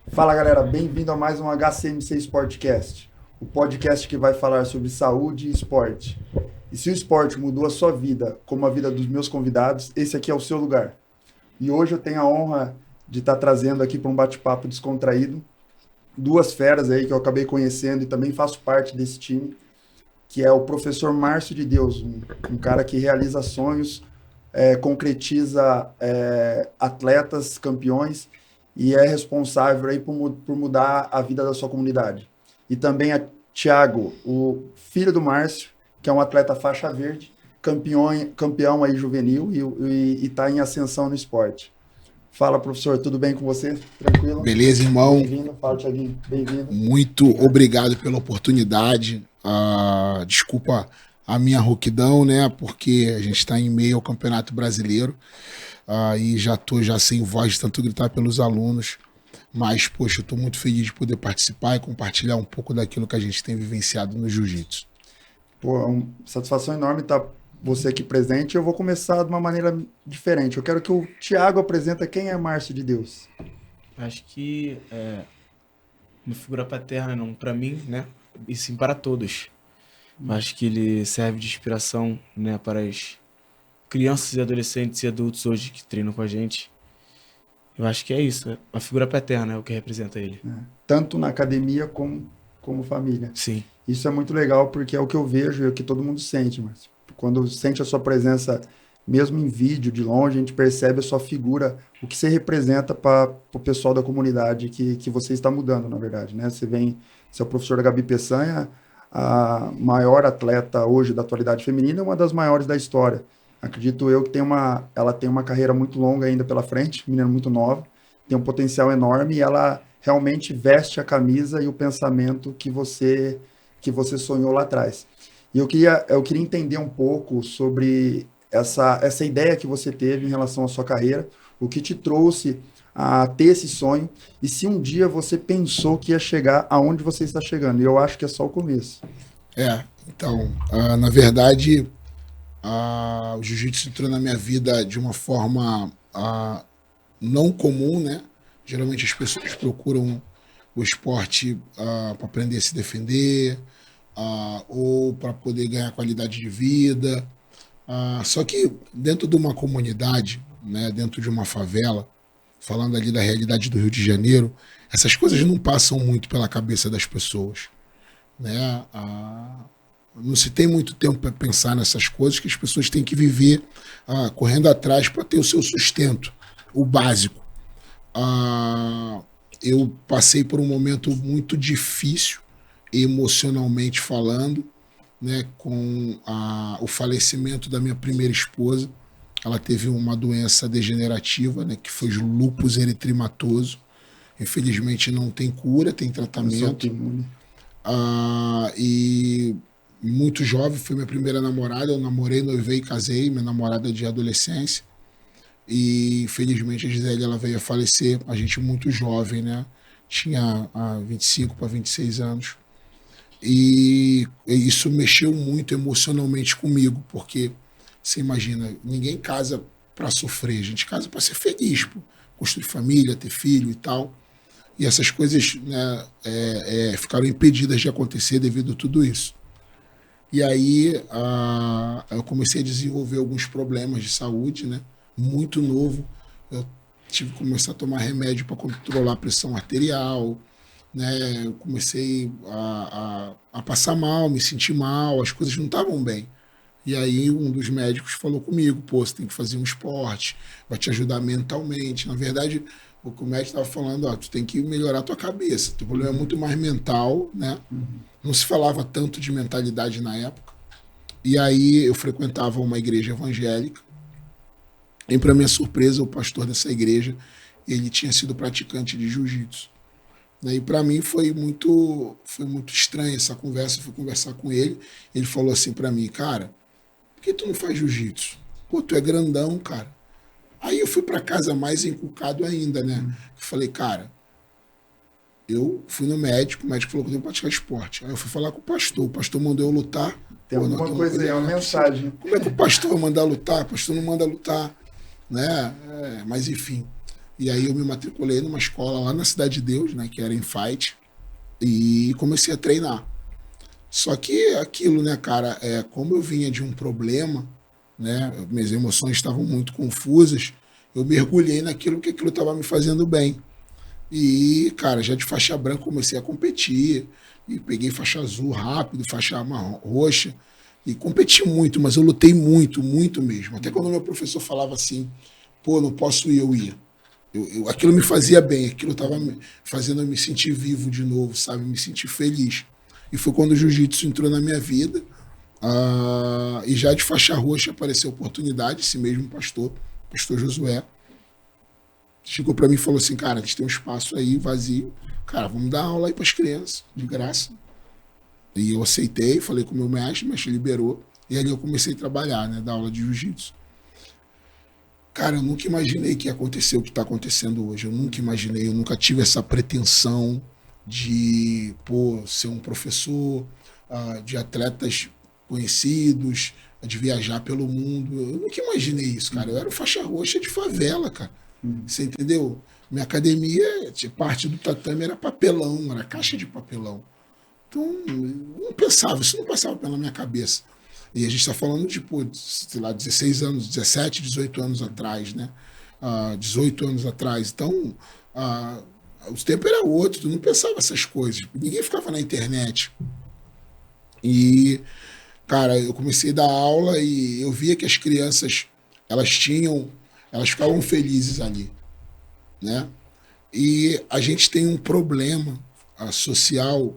Fala galera, bem-vindo a mais um HCMC Sportcast, o podcast que vai falar sobre saúde e esporte. E se o esporte mudou a sua vida, como a vida dos meus convidados, esse aqui é o seu lugar. E hoje eu tenho a honra de estar trazendo aqui para um bate-papo descontraído duas feras aí que eu acabei conhecendo e também faço parte desse time, que é o professor Márcio de Deus, um cara que realiza sonhos, concretiza atletas, campeões e é responsável aí por mudar a vida da sua comunidade. E também a Thiago, o filho do Márcio, que é um atleta faixa verde, campeão aí juvenil e está em ascensão no esporte. Fala, professor, tudo bem com você? Tranquilo? Beleza, irmão? Bem-vindo. Fala, Thiaguinho. Bem-vindo. Muito obrigado pela oportunidade. Desculpa a minha rouquidão, né? Porque a gente está em meio ao Campeonato Brasileiro e já estou sem voz de tanto gritar pelos alunos. Mas, poxa, eu estou muito feliz de poder participar e compartilhar um pouco daquilo que a gente tem vivenciado no jiu-jitsu. Pô, é uma satisfação enorme estar você aqui presente. Eu vou começar de uma maneira diferente. Eu quero que o Thiago apresente quem é Márcio de Deus. Acho que uma figura paterna, não para mim, né? E sim para todos. Acho que ele serve de inspiração, né, para as crianças e adolescentes e adultos hoje que treinam com a gente. Eu acho que é isso. A figura paterna é o que representa ele. Tanto na academia como família. Sim. Isso é muito legal porque é o que eu vejo e é o que todo mundo sente, Márcio. Quando sente a sua presença, mesmo em vídeo, de longe, a gente percebe a sua figura, o que você representa para o pessoal da comunidade que você está mudando, na verdade, né? Você é o professor da Gabi Peçanha, a maior atleta hoje da atualidade feminina, uma das maiores da história. Acredito eu que ela tem uma carreira muito longa ainda pela frente, menina muito nova, tem um potencial enorme e ela realmente veste a camisa e o pensamento que você sonhou lá atrás. E eu queria entender um pouco sobre essa ideia que você teve em relação à sua carreira, o que te trouxe a ter esse sonho, e se um dia você pensou que ia chegar aonde você está chegando. E eu acho que é só o começo. Então, na verdade, o jiu-jitsu entrou na minha vida de uma forma não comum, né? Geralmente as pessoas procuram o esporte para aprender a se defender, ou para poder ganhar qualidade de vida. Só que dentro de uma comunidade, né, dentro de uma favela, falando ali da realidade do Rio de Janeiro, essas coisas não passam muito pela cabeça das pessoas, né? Não se tem muito tempo para pensar nessas coisas, que as pessoas têm que viver correndo atrás para ter o seu sustento, o básico. Eu passei por um momento muito difícil, emocionalmente falando, né, com o falecimento da minha primeira esposa. Ela teve uma doença degenerativa, né, que foi lúpus eritematoso. Infelizmente não tem cura, tem tratamento. E muito jovem, foi minha primeira namorada. Eu namorei, noivei e casei, minha namorada de adolescência. E infelizmente a Gisele ela veio a falecer, a gente muito jovem, né? Tinha 25 para 26 anos. E isso mexeu muito emocionalmente comigo, porque você imagina, ninguém casa para sofrer, a gente casa para ser feliz, pô. Construir família, ter filho e tal. E essas coisas, né, ficaram impedidas de acontecer devido a tudo isso. E aí eu comecei a desenvolver alguns problemas de saúde, né? Muito novo. Eu tive que começar a tomar remédio para controlar a pressão arterial, né? Eu comecei a passar mal, me sentir mal, as coisas não estavam bem. E aí um dos médicos falou comigo, pô, você tem que fazer um esporte, vai te ajudar mentalmente. Na verdade, o que o médico estava falando, tu tem que melhorar a tua cabeça, teu problema é muito mais mental, né? Não se falava tanto de mentalidade na época. E aí eu frequentava uma igreja evangélica, e para minha surpresa, o pastor dessa igreja, ele tinha sido praticante de jiu-jitsu. E para mim foi muito estranha essa conversa. Eu fui conversar com ele, ele falou assim para mim, cara, por que tu não faz jiu-jitsu? Pô, tu é grandão, cara. Aí eu fui para casa mais encucado ainda, né? Eu falei, cara, eu fui no médico, o médico falou que eu tenho que praticar esporte. Aí eu fui falar com o pastor mandou eu lutar. Tem alguma coisa aí, é uma mensagem. Como é que o pastor vai mandar lutar? O pastor não manda lutar, né? Mas enfim. E aí eu me matriculei numa escola lá na Cidade de Deus, né, que era em Fight, e comecei a treinar. Só que aquilo, né, cara, como eu vinha de um problema, né, minhas emoções estavam muito confusas, eu mergulhei naquilo que aquilo estava me fazendo bem. E, cara, já de faixa branca comecei a competir, e peguei faixa azul rápido, faixa marrom, roxa, e competi muito, mas eu lutei muito, muito mesmo. Até quando meu professor falava assim, pô, não posso ir, eu ia. Aquilo me fazia bem, aquilo estava fazendo eu me sentir vivo de novo, sabe? Me sentir feliz. E foi quando o jiu-jitsu entrou na minha vida. E já de faixa roxa apareceu a oportunidade, esse mesmo pastor Josué, chegou para mim e falou assim, cara, a gente tem um espaço aí vazio, cara, vamos dar aula aí para as crianças, de graça. E eu aceitei, falei com o mestre liberou, e ali eu comecei a trabalhar, né, dar aula de jiu-jitsu. Cara, eu nunca imaginei que ia acontecer o que está acontecendo hoje. Eu nunca imaginei, eu nunca tive essa pretensão de, pô, ser um professor, de atletas conhecidos, de viajar pelo mundo. Eu nunca imaginei isso, cara. Eu era um faixa roxa de favela, cara. Você entendeu? Minha academia, parte do tatame era papelão, era caixa de papelão. Então, eu não pensava, isso não passava pela minha cabeça. E a gente está falando de, pô, sei lá, 16 anos, 17, 18 anos atrás, né? 18 anos atrás. Então, os tempos eram outros, tu não pensava essas coisas. Ninguém ficava na internet. E, cara, eu comecei a dar aula e eu via que as crianças, elas ficavam felizes ali, né? E a gente tem um problema social,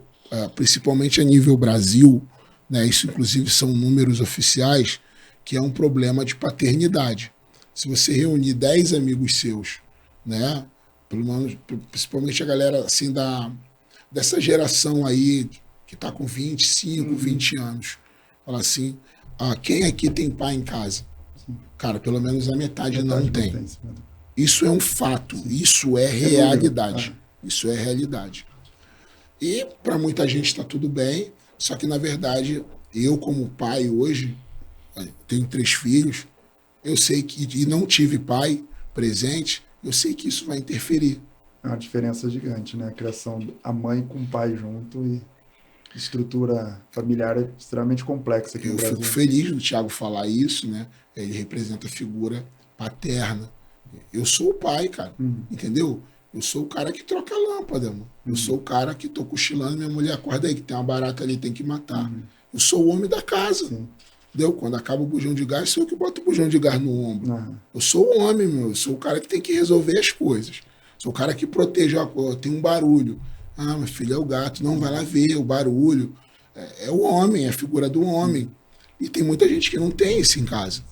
principalmente a nível Brasil, né? Isso inclusive são números oficiais, que é um problema de paternidade. Se você reunir 10 amigos seus, né? Pelo menos, principalmente a galera assim dessa geração aí que está com 25, 20 anos, fala assim, quem aqui tem pai em casa? Cara, pelo menos a metade não tem. Isso é um fato, isso é realidade. Isso é realidade. E para muita gente está tudo bem, só que na verdade, eu como pai hoje, tenho 3 filhos, eu sei que, e não tive pai presente, eu sei que isso vai interferir. É uma diferença gigante, né? A criação, a mãe com o pai junto e estrutura familiar é extremamente complexa aqui no Brasil. Eu fico feliz do Thiago falar isso, né? Ele representa a figura paterna. Eu sou o pai, cara, entendeu? Eu sou o cara que troca a lâmpada, mano. Eu sou o cara que tô cochilando, minha mulher acorda aí, que tem uma barata ali, tem que matar. Eu sou o homem da casa, entendeu? Quando acaba o bujão de gás, sou eu que boto o bujão de gás no ombro. Eu sou o homem, meu. Eu sou o cara que tem que resolver as coisas. Sou o cara que protege, tem um barulho. Meu filho, é o gato. Não, vai lá ver o barulho. É o homem, é a figura do homem. E tem muita gente que não tem isso em casa.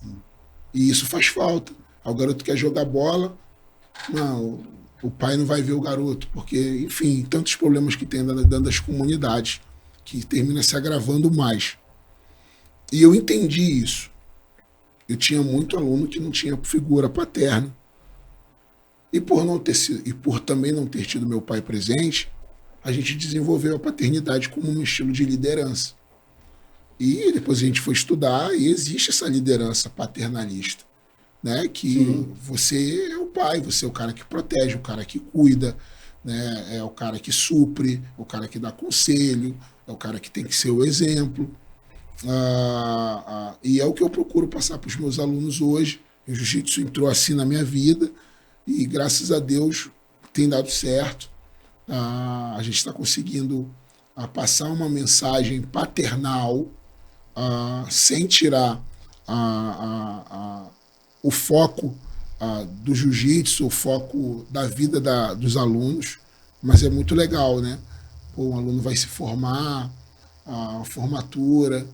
E isso faz falta. O garoto quer jogar bola, não, o pai não vai ver o garoto, porque, enfim, tantos problemas que tem dentro das comunidades, que termina se agravando mais. E eu entendi isso. Eu tinha muito aluno que não tinha figura paterna. E por também não ter tido meu pai presente, a gente desenvolveu a paternidade como um estilo de liderança. E depois a gente foi estudar e existe essa liderança paternalista, né? Que você é o pai, você é o cara que protege, o cara que cuida, né? É o cara que supre, é o cara que dá conselho, é o cara que tem que ser o exemplo. E é o que eu procuro passar para os meus alunos hoje. O jiu-jitsu entrou assim na minha vida e, graças a Deus, tem dado certo. A gente está conseguindo passar uma mensagem paternal sem tirar o foco do jiu-jitsu, o foco da vida dos alunos, mas é muito legal, né? Pô, um aluno vai se formar, a formatura,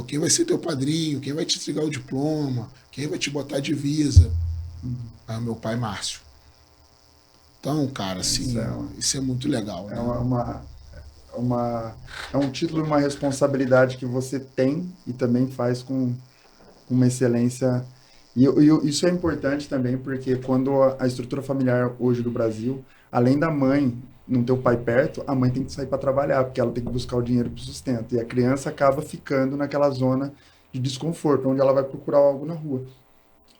quem vai ser teu padrinho, quem vai te entregar o diploma, quem vai te botar a divisa? Meu pai Márcio. Então, cara, assim, isso é muito legal. Né? É um título e uma responsabilidade que você tem e também faz com uma excelência. E isso é importante também, porque quando a estrutura familiar hoje do Brasil, além da mãe não ter o pai perto, a mãe tem que sair para trabalhar, porque ela tem que buscar o dinheiro para o sustento. E a criança acaba ficando naquela zona de desconforto, onde ela vai procurar algo na rua.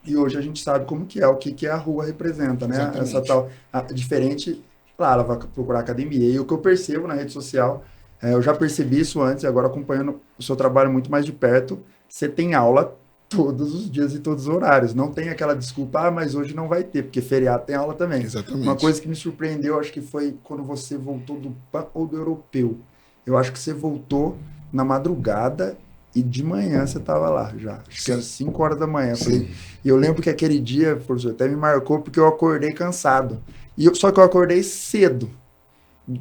E hoje a gente sabe como que é, o que a rua representa, né? Exatamente. Essa tal, diferente, claro, ela vai procurar academia. E o que eu percebo na rede social, eu já percebi isso antes, e agora acompanhando o seu trabalho muito mais de perto, você tem aula todos os dias e todos os horários. Não tem aquela desculpa, mas hoje não vai ter, porque feriado tem aula também. Exatamente. Uma coisa que me surpreendeu, acho que foi quando você voltou do PAN ou do Europeu. Eu acho que você voltou na madrugada e de manhã você estava lá já. Acho que era 5 horas da manhã. E eu lembro que aquele dia, professor, até me marcou porque eu acordei cansado. Só que eu acordei cedo.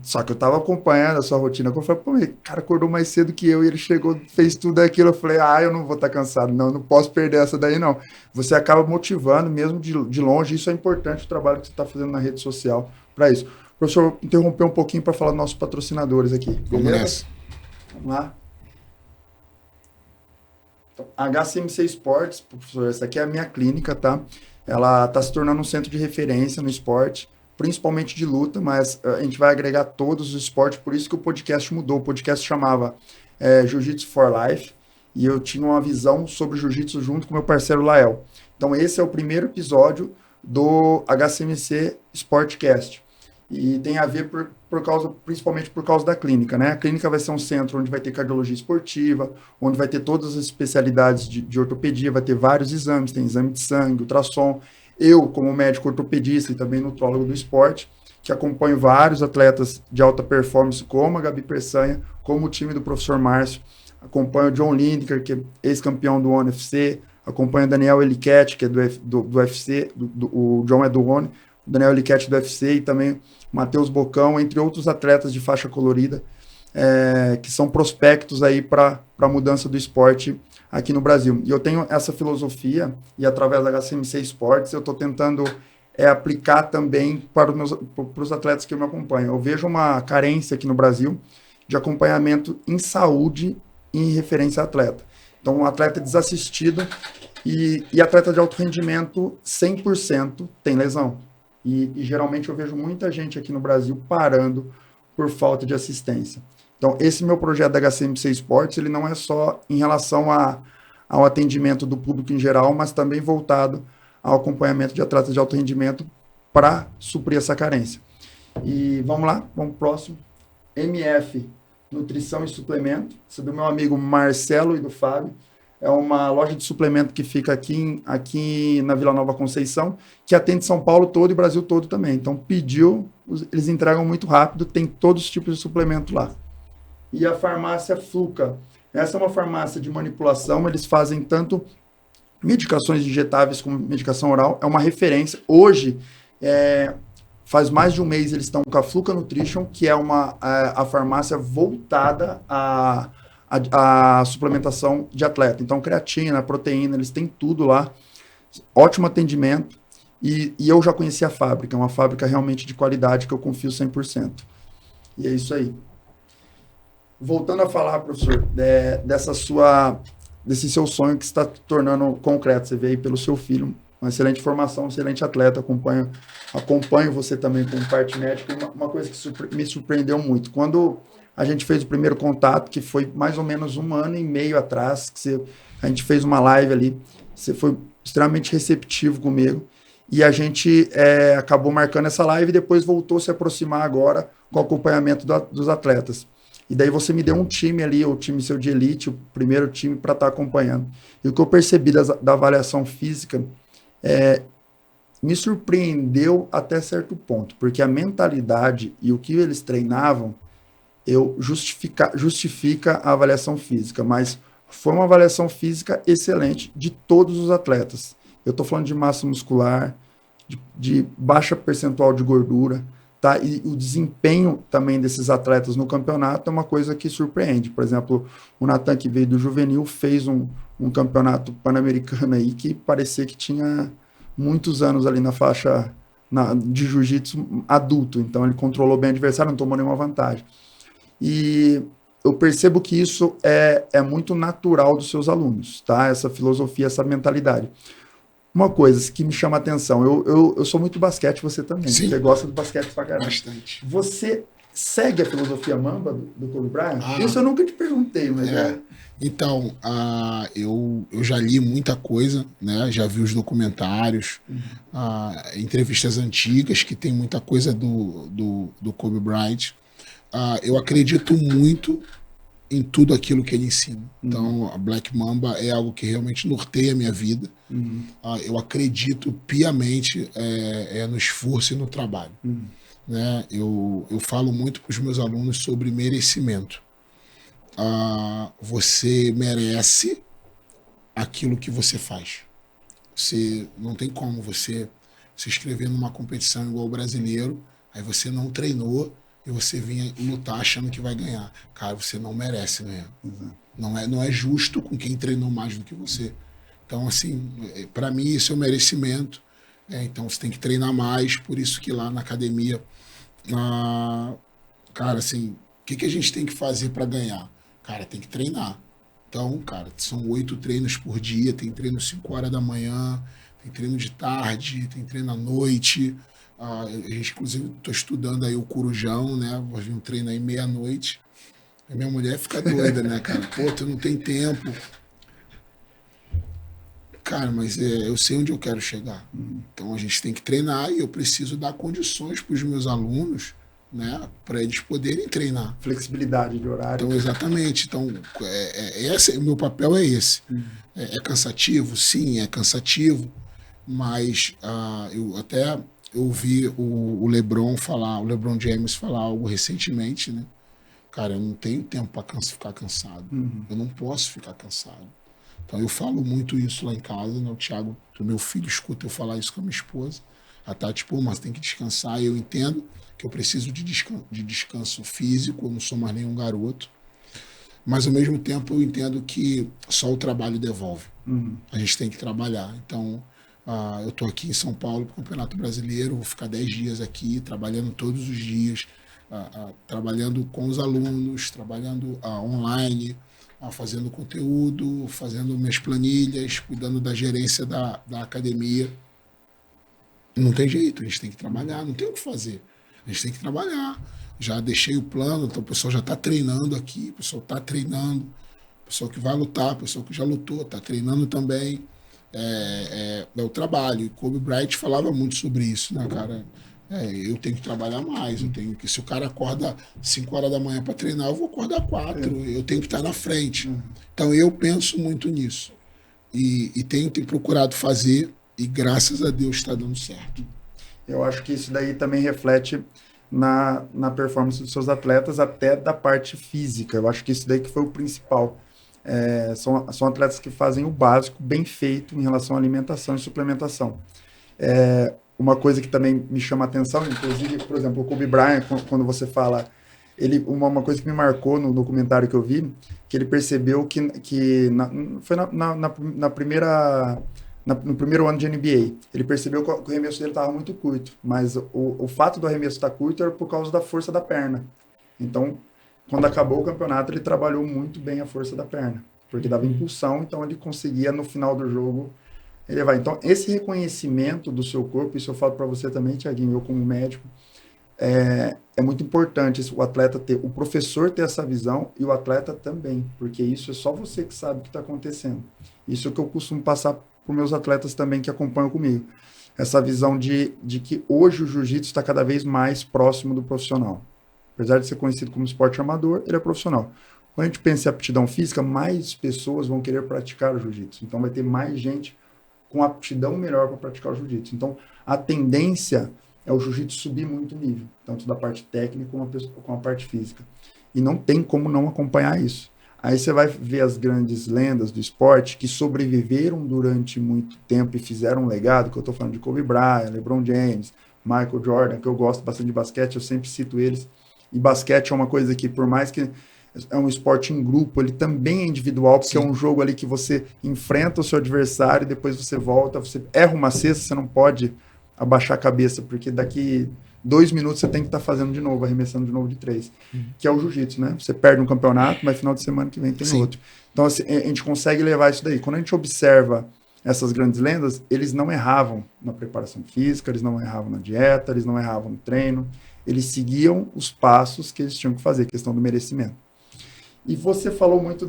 Só que eu tava acompanhando a sua rotina. Eu falei, pô, o cara acordou mais cedo que eu e ele chegou, fez tudo aquilo. Eu falei, eu não vou estar cansado, não posso perder essa daí, não. Você acaba motivando, mesmo de longe. Isso é importante, o trabalho que você está fazendo na rede social para isso. Professor, interromper um pouquinho para falar dos nossos patrocinadores aqui. Vamos Beleza? nessa. Vamos lá. HCMC Esportes, professor, essa aqui é a minha clínica, tá? Ela está se tornando um centro de referência no esporte, principalmente de luta, mas a gente vai agregar todos os esportes, por isso que o podcast mudou. O podcast chamava Jiu-Jitsu for Life, e eu tinha uma visão sobre o jiu-jitsu junto com meu parceiro Lael. Então esse é o primeiro episódio do HCMC Sportcast. E tem a ver principalmente por causa da clínica, né? A clínica vai ser um centro onde vai ter cardiologia esportiva, onde vai ter todas as especialidades de ortopedia, vai ter vários exames, tem exame de sangue, ultrassom. Eu, como médico ortopedista e também nutrólogo do esporte, que acompanho vários atletas de alta performance, como a Gabi Peçanha, como o time do professor Márcio, acompanho o John Lineker, que é ex-campeão do ONE UFC, acompanho o Daniel Eliquette, que é do UFC, o John é do ONE, o Daniel Eliquette do UFC e também Matheus Bocão, entre outros atletas de faixa colorida, que são prospectos aí para a mudança do esporte aqui no Brasil. E eu tenho essa filosofia, e através da HCMC Esportes, eu estou tentando aplicar também para os atletas que me acompanham. Eu vejo uma carência aqui no Brasil de acompanhamento em saúde em referência a atleta. Então, um atleta desassistido e atleta de alto rendimento 100% tem lesão. E geralmente eu vejo muita gente aqui no Brasil parando por falta de assistência. Então, esse meu projeto da HCMC Esportes, ele não é só em relação ao atendimento do público em geral, mas também voltado ao acompanhamento de atletas de alto rendimento para suprir essa carência. E vamos lá, vamos pro próximo. MF, Nutrição e Suplemento. Esse é do meu amigo Marcelo e do Fábio. É uma loja de suplemento que fica aqui na Vila Nova Conceição, que atende São Paulo todo e Brasil todo também. Então, pediu, eles entregam muito rápido, tem todos os tipos de suplemento lá. E a farmácia Fluca. Essa é uma farmácia de manipulação, eles fazem tanto medicações injetáveis como medicação oral, é uma referência. Hoje, faz mais de um mês, eles estão com a Fluca Nutrition, que é a farmácia voltada a suplementação de atleta. Então, creatina, proteína, eles têm tudo lá. Ótimo atendimento. E eu já conheci a fábrica. É uma fábrica realmente de qualidade que eu confio 100%. E é isso aí. Voltando a falar, professor, desse seu sonho que está tornando concreto. Você vê aí pelo seu filho, uma excelente formação, um excelente atleta. Acompanho você também como parte médica. Uma coisa que me surpreendeu muito. Quando a gente fez o primeiro contato, que foi mais ou menos 1 ano e meio atrás, a gente fez uma live ali, você foi extremamente receptivo comigo, e a gente acabou marcando essa live e depois voltou a se aproximar agora com o acompanhamento dos atletas. E daí você me deu um time ali, o time seu de elite, o primeiro time para estar acompanhando. E o que eu percebi da avaliação física me surpreendeu até certo ponto, porque a mentalidade e o que eles treinavam justifica a avaliação física, mas foi uma avaliação física excelente de todos os atletas. Eu estou falando de massa muscular, de baixa percentual de gordura, tá? E o desempenho também desses atletas no campeonato é uma coisa que surpreende. Por exemplo, o Natan, que veio do juvenil, fez um campeonato pan-americano aí que parecia que tinha muitos anos ali na faixa de jiu-jitsu adulto. Então ele controlou bem o adversário, não tomou nenhuma vantagem. E eu percebo que isso é muito natural dos seus alunos, tá? Essa filosofia, essa mentalidade. Uma coisa que me chama a atenção, eu sou muito basquete, você também. Sim. Você gosta do basquete pra caramba. Bastante. Você segue a filosofia Mamba do Kobe Bryant? Ah. Isso eu nunca te perguntei, mas Então, eu já li muita coisa, né? Já vi os documentários, entrevistas antigas, que tem muita coisa do Kobe Bryant. Eu acredito muito em tudo aquilo que ele ensina. Então, a Black Mamba é algo que realmente norteia a minha vida. Eu acredito piamente no esforço e no trabalho. Né? Eu falo muito para os meus alunos sobre merecimento. Você merece aquilo que você faz. Você não tem como você se inscrever numa competição igual o brasileiro, aí você não treinou e você vinha lutar achando que vai ganhar. Cara, você não merece ganhar. Não é justo com quem treinou mais do que você. Então, assim, para mim isso é um merecimento. Então você tem que treinar mais, por isso que lá na academia, cara, assim, o que a gente tem que fazer para ganhar? Cara, tem que treinar. Então, cara, são 8 treinos por dia, tem treino 5 horas da manhã, tem treino de tarde, tem treino à noite. A gente, inclusive, estou estudando aí o Corujão, né? Vou vir um treino aí meia-noite. A minha mulher fica doida, né, cara? Pô, tu não tem tempo. Cara, mas eu sei onde eu quero chegar. Então a gente tem que treinar e eu preciso dar condições para os meus alunos, né, para eles poderem treinar. Flexibilidade de horário. Então, exatamente. Então, o meu papel é esse. É cansativo? Sim, é cansativo. Mas eu ouvi o LeBron James falar algo recentemente, né? Cara, eu não tenho tempo para ficar cansado. Eu não posso ficar cansado. Então eu falo muito isso lá em casa, né? O Thiago, o meu filho, escuta eu falar isso com a minha esposa. A Tati, mas tem que descansar. E eu entendo que eu preciso de descanso físico, eu não sou mais nenhum garoto. Mas ao mesmo tempo eu entendo que só o trabalho devolve. A gente tem que trabalhar. Então, eu estou aqui em São Paulo para o Campeonato Brasileiro, vou ficar 10 dias aqui, trabalhando todos os dias, trabalhando com os alunos, trabalhando online, fazendo conteúdo, fazendo minhas planilhas, cuidando da gerência da academia. Não tem jeito, a gente tem que trabalhar, não tem o que fazer. A gente tem que trabalhar. Já deixei o plano, então o pessoal já está treinando aqui, o pessoal está treinando, o pessoal que vai lutar, o pessoal que já lutou, está treinando também. É o trabalho. E Kobe Bryant falava muito sobre isso, né, cara? Eu tenho que trabalhar mais, eu tenho que, se o cara acorda 5 horas da manhã para treinar, eu vou acordar 4, eu tenho que estar na frente. Então eu penso muito nisso. E tenho procurado fazer, e graças a Deus está dando certo. Eu acho que isso daí também reflete na performance dos seus atletas, até da parte física. Eu acho que isso daí que foi o principal. São atletas que fazem o básico bem feito em relação à alimentação e suplementação. Uma coisa que também me chama a atenção, inclusive, por exemplo, o Kobe Bryant, quando você fala, uma coisa que me marcou no documentário que eu vi, que ele percebeu foi no primeiro ano de NBA, ele percebeu que o arremesso dele estava muito curto, mas o fato do arremesso estar curto era por causa da força da perna. Então, quando acabou o campeonato, ele trabalhou muito bem a força da perna, porque dava impulsão, então ele conseguia, no final do jogo, elevar. Então, esse reconhecimento do seu corpo, isso eu falo para você também, Thiaguinho, eu como médico, é muito importante o atleta o professor ter essa visão e o atleta também, porque isso é só você que sabe o que está acontecendo. Isso é o que eu costumo passar para os meus atletas também que acompanham comigo. Essa visão de que hoje o jiu-jitsu está cada vez mais próximo do profissional. Apesar de ser conhecido como esporte amador, ele é profissional. Quando a gente pensa em aptidão física, mais pessoas vão querer praticar o jiu-jitsu. Então vai ter mais gente com aptidão melhor para praticar o jiu-jitsu. Então a tendência é o jiu-jitsu subir muito o nível, tanto da parte técnica como a parte física. E não tem como não acompanhar isso. Aí você vai ver as grandes lendas do esporte que sobreviveram durante muito tempo e fizeram um legado, que eu estou falando de Kobe Bryant, LeBron James, Michael Jordan, que eu gosto bastante de basquete, eu sempre cito eles. E basquete é uma coisa que, por mais que é um esporte em grupo, ele também é individual, porque é um jogo ali que você enfrenta o seu adversário, depois você volta, você erra uma cesta, você não pode abaixar a cabeça, porque daqui 2 minutos você tem que estar fazendo de novo, arremessando de novo de 3, que é o jiu-jitsu, né? Você perde um campeonato, mas final de semana que vem tem outro. Então, assim, a gente consegue levar isso daí. Quando a gente observa essas grandes lendas, eles não erravam na preparação física, eles não erravam na dieta, eles não erravam no treino, eles seguiam os passos que eles tinham que fazer, questão do merecimento. E você falou muito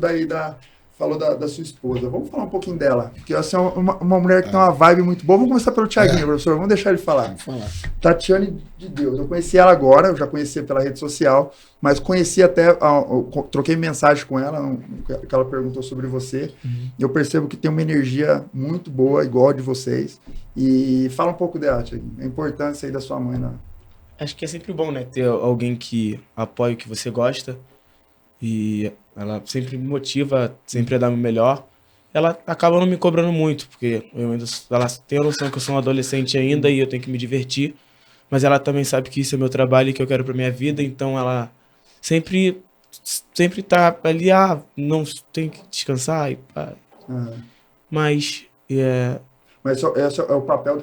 falou da sua esposa. Vamos falar um pouquinho dela, porque essa é uma mulher que tem uma vibe muito boa. Vamos começar pelo Thiaguinho, professor, vamos deixar ele falar. Vamos falar. Tatiane de Deus, eu conheci ela agora, eu já conhecia pela rede social, mas conheci até, troquei mensagem com ela, que ela perguntou sobre você, e eu percebo que tem uma energia muito boa, igual a de vocês, e fala um pouco dela, Thiaguinho, a importância aí da sua mãe. Acho que é sempre bom, né? Ter alguém que apoie o que você gosta. E ela sempre me motiva, sempre a dar o melhor. Ela acaba não me cobrando muito, porque ela tem a noção que eu sou um adolescente ainda e eu tenho que me divertir. Mas ela também sabe que isso é meu trabalho e que eu quero pra minha vida. Então ela sempre tá ali, não tem que descansar. Mas Mas esse é o papel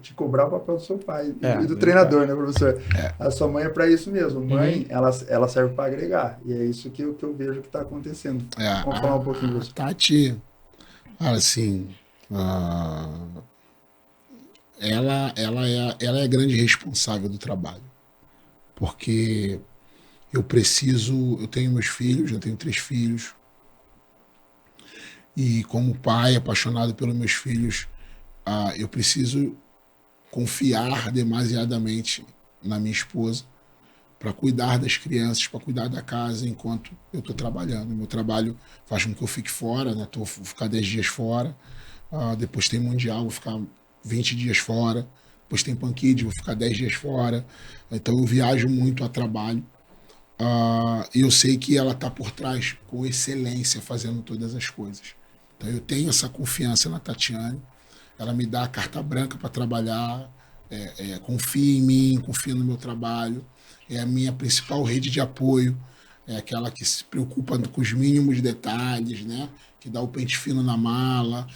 de cobrar o papel do seu pai e do treinador, né, professor? A sua mãe é para isso mesmo. Mãe, ela serve para agregar. E é isso que eu vejo que está acontecendo. Vamos falar um pouquinho disso. Tati, assim, ela é a grande responsável do trabalho. Porque eu tenho meus filhos, eu tenho 3 filhos. E como pai apaixonado pelos meus filhos, eu preciso confiar demasiadamente na minha esposa para cuidar das crianças, para cuidar da casa enquanto eu estou trabalhando. Meu trabalho faz com que eu fique fora, né? Vou ficar 10 dias fora, depois tem Mundial, vou ficar 20 dias fora, depois tem Pankid, vou ficar 10 dias fora. Então eu viajo muito a trabalho. E eu sei que ela está por trás com excelência fazendo todas as coisas. Então eu tenho essa confiança na Tatiane, ela me dá a carta branca para trabalhar, confia em mim, confia no meu trabalho, é a minha principal rede de apoio, é aquela que se preocupa com os mínimos detalhes, né? Que dá o pente fino na mala,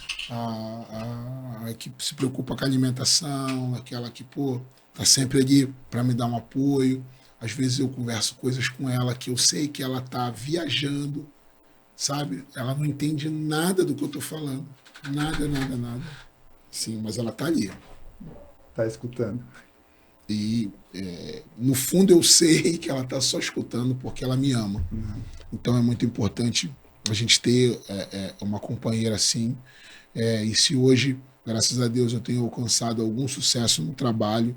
que se preocupa com a alimentação, aquela que tá sempre ali para me dar um apoio. Às vezes eu converso coisas com ela que eu sei que ela tá viajando, sabe? Ela não entende nada do que eu tô falando. Nada. Sim, mas ela tá ali. Tá escutando. E, no fundo, eu sei que ela tá só escutando porque ela me ama. Então é muito importante a gente ter uma companheira assim. E se hoje, graças a Deus, eu tenho alcançado algum sucesso no trabalho,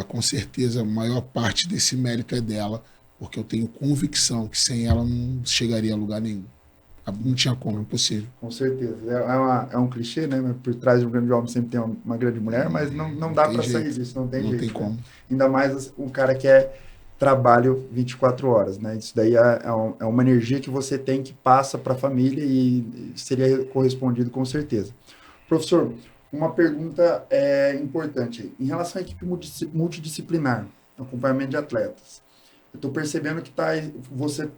com certeza a maior parte desse mérito é dela, porque eu tenho convicção que sem ela não chegaria a lugar nenhum. Não tinha como, é impossível. Com certeza. É um clichê, né? Por trás de um grande homem sempre tem uma grande mulher, mas não dá para sair disso, não tem jeito. Não tem como. Né? Ainda mais um cara que trabalho 24 horas, né? Isso daí é uma energia que você tem que passa para a família e seria correspondido com certeza. Professor, uma pergunta importante. Em relação à equipe multidisciplinar, acompanhamento de atletas, eu estou percebendo que você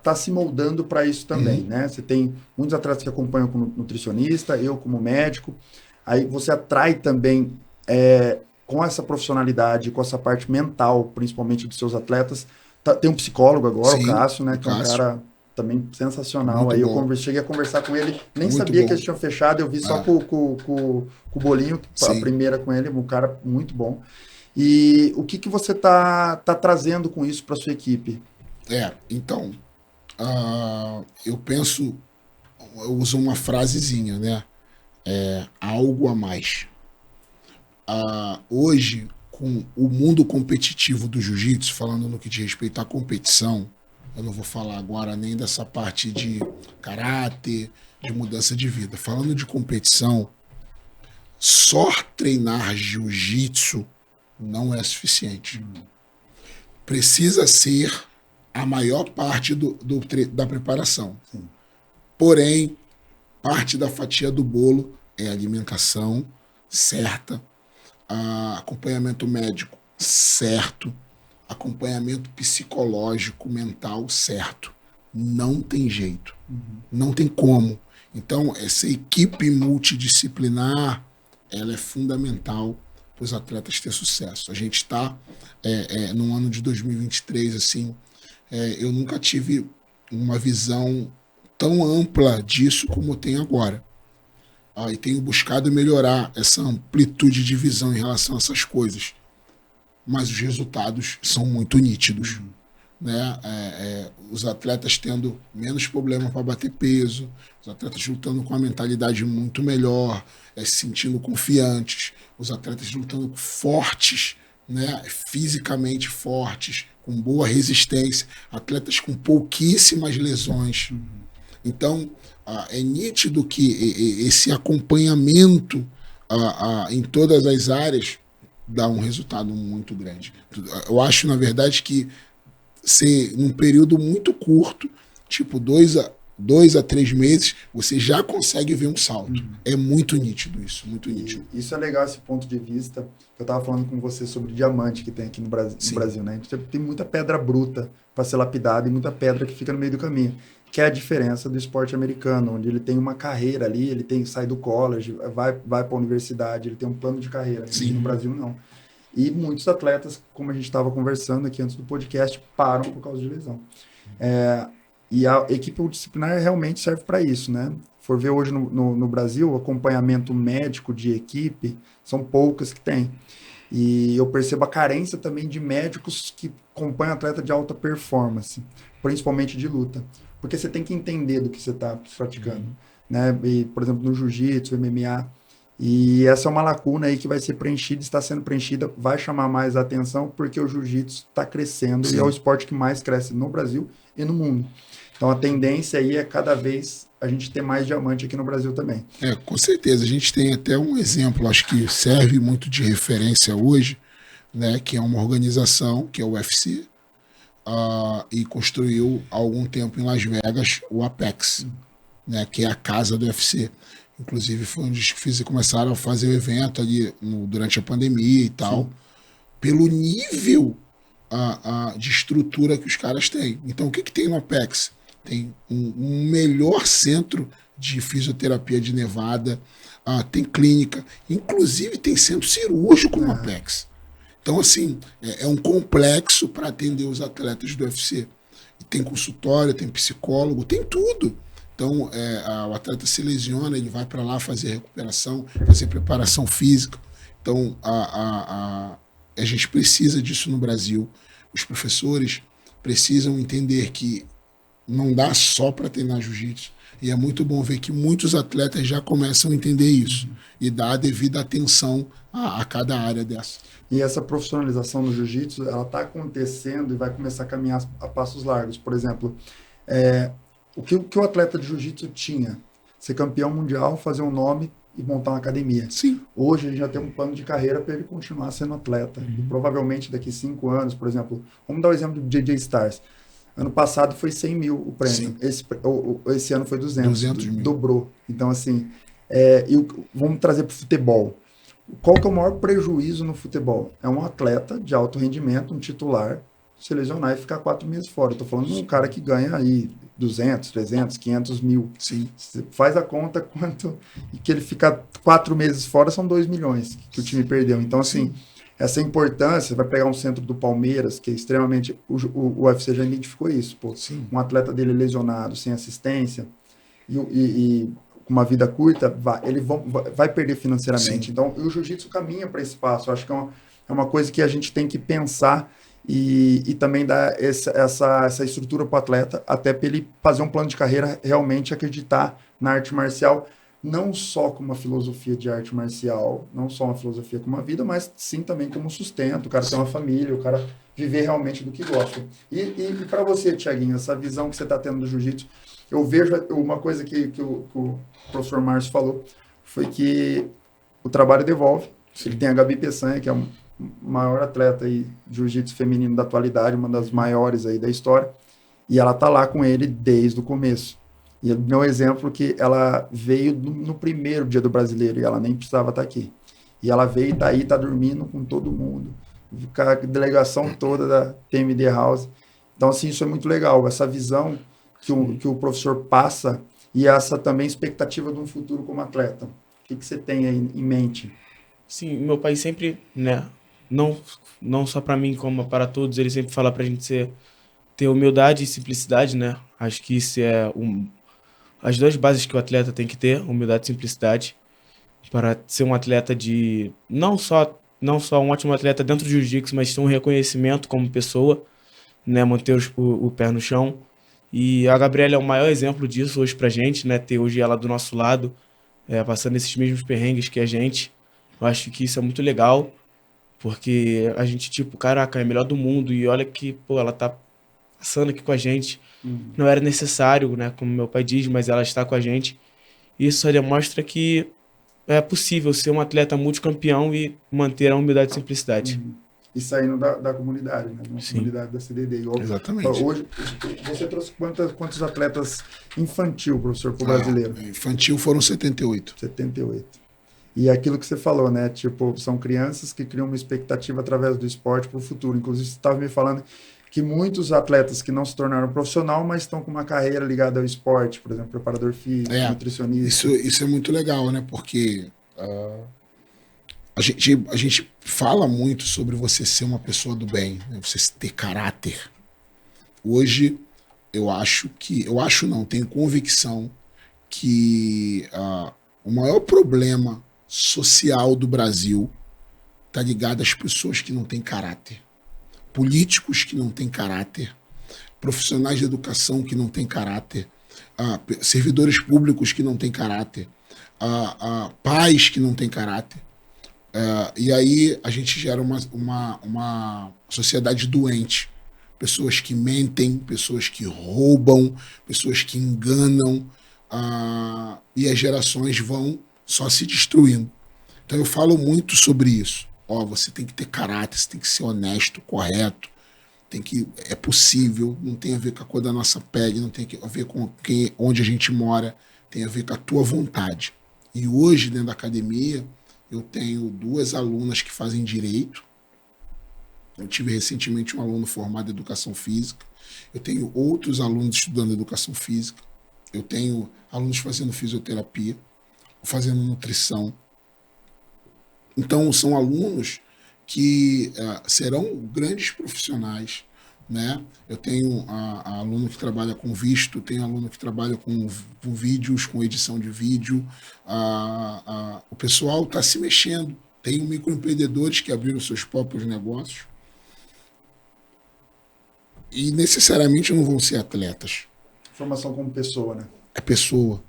tá se moldando para isso também, né? Você tem muitos atletas que acompanham como nutricionista, eu como médico, aí você atrai também com essa profissionalidade, com essa parte mental, principalmente dos seus atletas. Tem um psicólogo agora, sim, o Cássio, né? Que é um cara também sensacional. Muito aí bom. Eu cheguei a conversar com ele, nem muito sabia bom. Que eles tinham fechado, eu vi só com o Bolinho, a primeira com ele, um cara muito bom. E o que você tá trazendo com isso para sua equipe? Então, eu uso uma frasezinha, né? Algo a mais. Hoje, com o mundo competitivo do jiu-jitsu, falando no que diz respeito à competição, eu não vou falar agora nem dessa parte de caráter, de mudança de vida. Falando de competição, só treinar jiu-jitsu não é suficiente. Precisa ser a maior parte da preparação. Sim. Porém, parte da fatia do bolo é alimentação certa, acompanhamento médico certo, acompanhamento psicológico, mental certo. Não tem jeito. Não tem como. Então, essa equipe multidisciplinar, ela é fundamental para os atletas ter sucesso. A gente está no ano de 2023, assim, eu nunca tive uma visão tão ampla disso como eu tenho agora. E tenho buscado melhorar essa amplitude de visão em relação a essas coisas. mas os resultados são muito nítidos. Né? Os atletas tendo menos problema para bater peso, os atletas lutando com uma mentalidade muito melhor, se sentindo confiantes, os atletas lutando fortes, né? Fisicamente fortes, com boa resistência, atletas com pouquíssimas lesões. Então, é nítido que esse acompanhamento em todas as áreas dá um resultado muito grande. Eu acho, na verdade, que num período muito curto, tipo 2 a 3 meses, você já consegue ver um salto. É muito nítido isso, muito nítido. Isso é legal, esse ponto de vista. Eu estava falando com você sobre diamante que tem aqui no Brasil, né? A gente tem muita pedra bruta para ser lapidada e muita pedra que fica no meio do caminho, que é a diferença do esporte americano, onde ele tem uma carreira ali, ele sai do college, vai para a universidade, ele tem um plano de carreira. Aqui no Brasil, não. E muitos atletas, como a gente estava conversando aqui antes do podcast, param por causa de lesão. E a equipe multidisciplinar realmente serve para isso, né? For ver hoje no Brasil, o acompanhamento médico de equipe, são poucas que tem. E eu percebo a carência também de médicos que acompanham atleta de alta performance, principalmente de luta. Porque você tem que entender do que você está praticando. Né? E, por exemplo, no jiu-jitsu, MMA. E essa é uma lacuna aí que vai ser preenchida, está sendo preenchida, vai chamar mais a atenção, porque o jiu-jitsu está crescendo. Sim. E é o esporte que mais cresce no Brasil e no mundo. Então a tendência aí é cada vez a gente ter mais diamante aqui no Brasil também. Com certeza. A gente tem até um exemplo, acho que serve muito de referência hoje, né, que é uma organização, que é o UFC, e construiu há algum tempo em Las Vegas o Apex, né, que é a casa do UFC. Inclusive foi onde começaram a fazer o evento ali durante a pandemia e tal. Sim. Pelo nível de estrutura que os caras têm. Então, o que tem no Apex? Tem um melhor centro de fisioterapia de Nevada, tem clínica, inclusive tem centro cirúrgico no Apex. Então, assim, é um complexo para atender os atletas do UFC. E tem consultório, tem psicólogo, tem tudo. Então, o atleta se lesiona, ele vai para lá fazer recuperação, fazer preparação física. Então, a gente precisa disso no Brasil. Os professores precisam entender que não dá só para treinar jiu-jitsu. E é muito bom ver que muitos atletas já começam a entender isso e dar a devida atenção a cada área dessa. E essa profissionalização no jiu-jitsu, ela está acontecendo e vai começar a caminhar a passos largos. Por exemplo, o que o atleta de jiu-jitsu tinha? Ser campeão mundial, fazer um nome e montar uma academia. Sim. Hoje ele já tem um plano de carreira para ele continuar sendo atleta. E provavelmente daqui 5 anos, por exemplo, vamos dar o exemplo do JJ Stars. Ano passado foi 100 mil o prêmio. Esse ano foi 200 mil. Dobrou. Então, assim, vamos trazer para o futebol. Qual que é o maior prejuízo no futebol? É um atleta de alto rendimento, um titular, se lesionar e ficar 4 meses fora. Estou falando de um cara que ganha aí 200, 300, 500 mil. Sim. Você faz a conta quanto... E que ele fica 4 meses fora, são 2 milhões que o time perdeu. Então, assim, essa importância, vai pegar um centro do Palmeiras, que é extremamente... O UFC já identificou isso. Pô. Um atleta dele lesionado, sem assistência, e com uma vida curta, ele vai perder financeiramente. Sim. Então, o jiu-jitsu caminha para esse passo. Eu acho que é uma coisa que a gente tem que pensar e também dar essa estrutura para o atleta, até para ele fazer um plano de carreira, realmente acreditar na arte marcial, não só como uma filosofia de arte marcial, não só uma filosofia como uma vida, mas sim também como sustento, o cara ter uma família, o cara viver realmente do que gosta. E para você, Thiaguinho, essa visão que você está tendo do jiu-jitsu, eu vejo uma coisa que o professor Márcio falou, foi que o trabalho devolve. Ele tem a Gabi Peçanha, que é o maior atleta aí de jiu-jitsu feminino da atualidade, uma das maiores aí da história, e ela tá lá com ele desde o começo. E ele deu um exemplo que ela veio no primeiro dia do brasileiro, e ela nem precisava estar aqui. E ela veio e tá aí, tá dormindo com todo mundo, com a delegação toda da TMD House. Então, assim, isso é muito legal, essa visão que o professor passa e essa também expectativa de um futuro como atleta. O que você tem aí em mente? Sim, meu pai sempre, né, não só para mim como para todos, ele sempre fala pra gente ter humildade e simplicidade, né? Acho que isso é as duas bases que o atleta tem que ter, humildade e simplicidade, para ser um atleta de não só não só um ótimo atleta dentro do jiu-jitsu, mas ter um reconhecimento como pessoa, né? Manter o pé no chão. E a Gabriela é o maior exemplo disso hoje pra gente, né? Ter hoje ela do nosso lado, passando esses mesmos perrengues que a gente. Eu acho que isso é muito legal, porque a gente, tipo, caraca, é a melhor do mundo, e olha que, pô, ela tá passando aqui com a gente. Não era necessário, né? Como meu pai diz, mas ela está com a gente. Isso só demonstra que é possível ser um atleta multicampeão e manter a humildade e simplicidade. E saindo da comunidade, né? Da Sim. comunidade da CDD. Exatamente. Hoje, você trouxe quantos atletas infantil, professor, para o brasileiro? Infantil foram 78. 78. E aquilo que você falou, né? Tipo, são crianças que criam uma expectativa através do esporte para o futuro. Inclusive, você estava me falando que muitos atletas que não se tornaram profissional, mas estão com uma carreira ligada ao esporte, por exemplo, preparador físico, nutricionista. Isso é muito legal, né? Porque a gente fala muito sobre você ser uma pessoa do bem, né? Você ter caráter. Hoje, tenho convicção que o maior problema social do Brasil está ligado às pessoas que não têm caráter. Políticos que não têm caráter, profissionais de educação que não têm caráter, servidores públicos que não têm caráter, pais que não têm caráter. E aí a gente gera uma sociedade doente. Pessoas que mentem, pessoas que roubam, pessoas que enganam, e as gerações vão só se destruindo. Então eu falo muito sobre isso. Você tem que ter caráter, você tem que ser honesto, correto, é possível, não tem a ver com a cor da nossa pele, não tem a ver com onde a gente mora, tem a ver com a tua vontade. E hoje, dentro da academia, eu tenho 2 alunas que fazem direito. Eu tive recentemente um aluno formado em educação física. Eu tenho outros alunos estudando educação física. Eu tenho alunos fazendo fisioterapia, fazendo nutrição. Então, são alunos que serão grandes profissionais, né? Eu tenho aluno que trabalha com visto, tenho aluno que trabalha com vídeos, com edição de vídeo. O pessoal está se mexendo. Tem microempreendedores que abriram seus próprios negócios. E necessariamente não vão ser atletas. Formação como pessoa, né? É pessoa.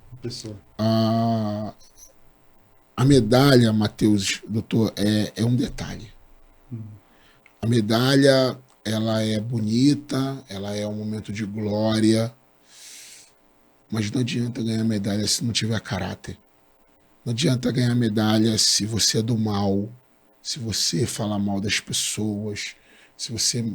A medalha, Matheus, doutor, é um detalhe. A medalha, ela é bonita, ela é um momento de glória, mas não adianta ganhar medalha se não tiver caráter. Não adianta ganhar medalha se você é do mal, se você fala mal das pessoas, se você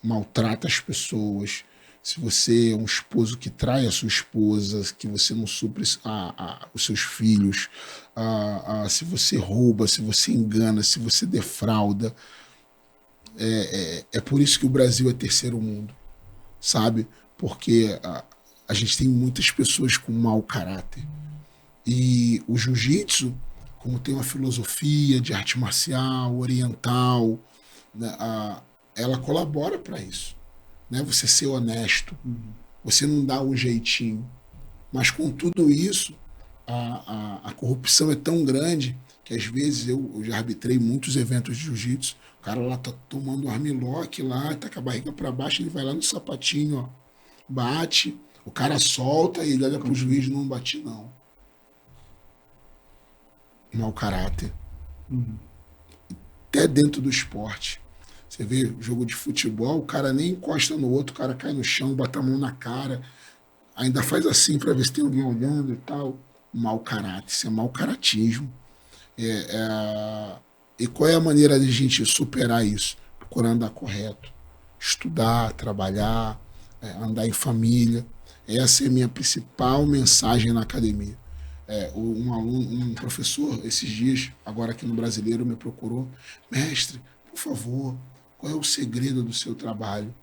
maltrata as pessoas, se você é um esposo que trai a sua esposa, que você não supre os seus filhos, se você rouba, se você engana, se você defrauda. É por isso que o Brasil é terceiro mundo, sabe? Porque a gente tem muitas pessoas com mau caráter. E o jiu-jitsu, como tem uma filosofia de arte marcial, oriental, né, ela colabora para isso. Né? Você ser honesto, você não dá um jeitinho. Mas com tudo isso, a corrupção é tão grande que às vezes eu já arbitrei muitos eventos de jiu-jitsu. O cara lá tá tomando um armlock lá, tá com a barriga para baixo, ele vai lá no sapatinho, ó, bate, o cara solta e ele olha pro juiz, não bati não. Mau caráter. Até dentro do esporte. Você vê jogo de futebol, o cara nem encosta no outro, o cara cai no chão, bota a mão na cara, ainda faz assim para ver se tem alguém olhando e tal. Mau caráter, isso é mau caratismo. E qual é a maneira de a gente superar isso? Procurar andar correto, estudar, trabalhar, andar em família. Essa é a minha principal mensagem na academia. Um professor, esses dias, agora aqui no Brasileiro, me procurou. Mestre, por favor, qual é o segredo do seu trabalho?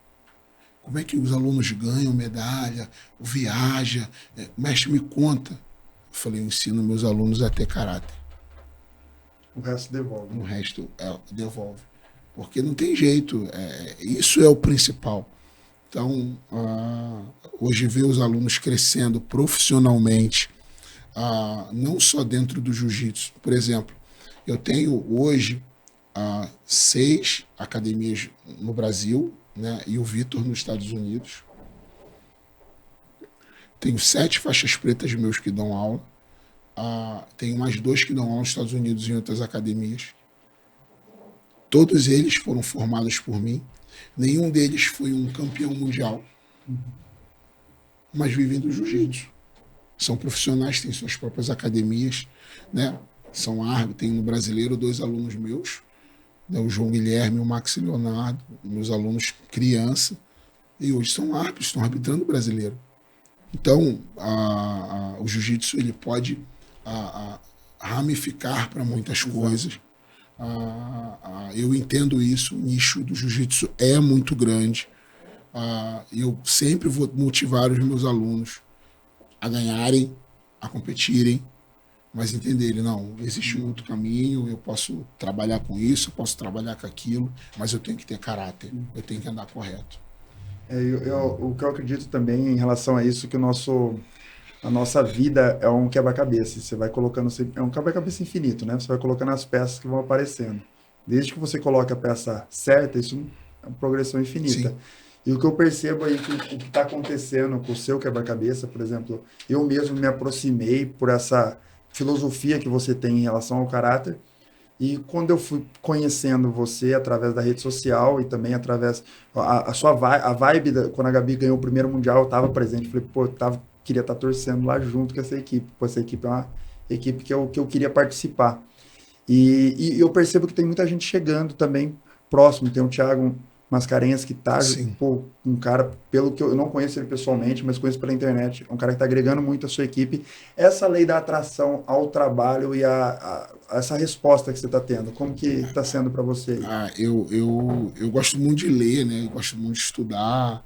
Como é que os alunos ganham medalha, viajam? Mestre, me conta. Eu falei, eu ensino meus alunos a ter caráter. O resto devolve. O resto devolve. Porque não tem jeito. Isso é o principal. Então, hoje ver os alunos crescendo profissionalmente, não só dentro do jiu-jitsu. Por exemplo, eu tenho hoje 6 academias no Brasil, né? E o Vitor nos Estados Unidos. Tenho 7 faixas pretas meus que dão aula. Tenho mais 2 que dão aula nos Estados Unidos e em outras academias. Todos eles foram formados por mim. Nenhum deles foi um campeão mundial, mas vivem do jiu-jitsu. São profissionais, têm suas próprias academias, né? São árbitros. Tenho no Brasileiro 2 alunos meus, né? O João Guilherme e o Max Leonardo, meus alunos criança, e hoje são árbitros, estão arbitrando o Brasileiro. Então, o jiu-jitsu ele pode ramificar para muitas coisas. Eu entendo isso, o nicho do jiu-jitsu é muito grande. Eu sempre vou motivar os meus alunos a ganharem, a competirem, mas entenderem, não, existe um outro caminho, eu posso trabalhar com isso, eu posso trabalhar com aquilo, mas eu tenho que ter caráter, eu tenho que andar correto. O que eu acredito também em relação a isso, que a nossa vida é um quebra-cabeça. Você vai colocando, é um quebra-cabeça infinito, né? Você vai colocando as peças que vão aparecendo. Desde que você coloca a peça certa, isso é uma progressão infinita. Sim. E o que eu percebo aí, que o que está acontecendo com o seu quebra-cabeça, por exemplo, eu mesmo me aproximei por essa filosofia que você tem em relação ao caráter. E quando eu fui conhecendo você através da rede social e também através a vibe quando a Gabi ganhou o primeiro mundial, eu estava presente, falei, pô, queria estar torcendo lá junto com essa equipe. Pô, essa equipe é uma equipe que eu queria participar. E eu percebo que tem muita gente chegando também próximo. Tem o Thiago Mascarenhas, que tá, pô, um cara, pelo que eu não conheço ele pessoalmente, mas conheço pela internet, um cara que está agregando muito a sua equipe. Essa lei da atração ao trabalho e essa resposta que você está tendo, como que está sendo para você? Eu gosto muito de ler, né? Eu gosto muito de estudar.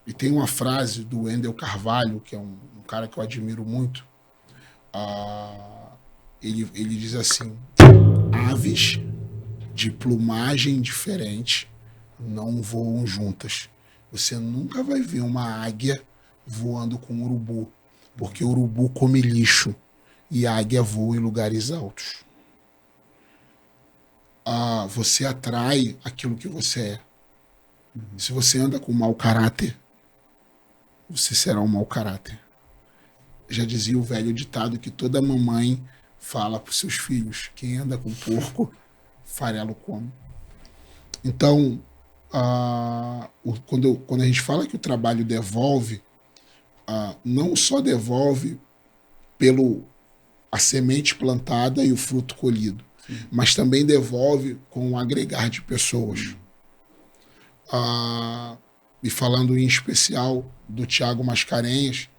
E tem uma frase do Wendel Carvalho, que é um cara que eu admiro muito. Ele diz assim: aves de plumagem diferente não voam juntas. Você nunca vai ver uma águia voando com um urubu, porque o urubu come lixo e a águia voa em lugares altos. Você atrai aquilo que você é. Se você anda com mau caráter, você será um mau caráter. Já dizia o velho ditado que toda mamãe fala para os seus filhos: quem anda com porco, farelo come. Então, quando a gente fala que o trabalho devolve, não só devolve pelo a semente plantada e o fruto colhido, mas também devolve com o agregar de pessoas. E falando em especial do Thiago Mascarenhas,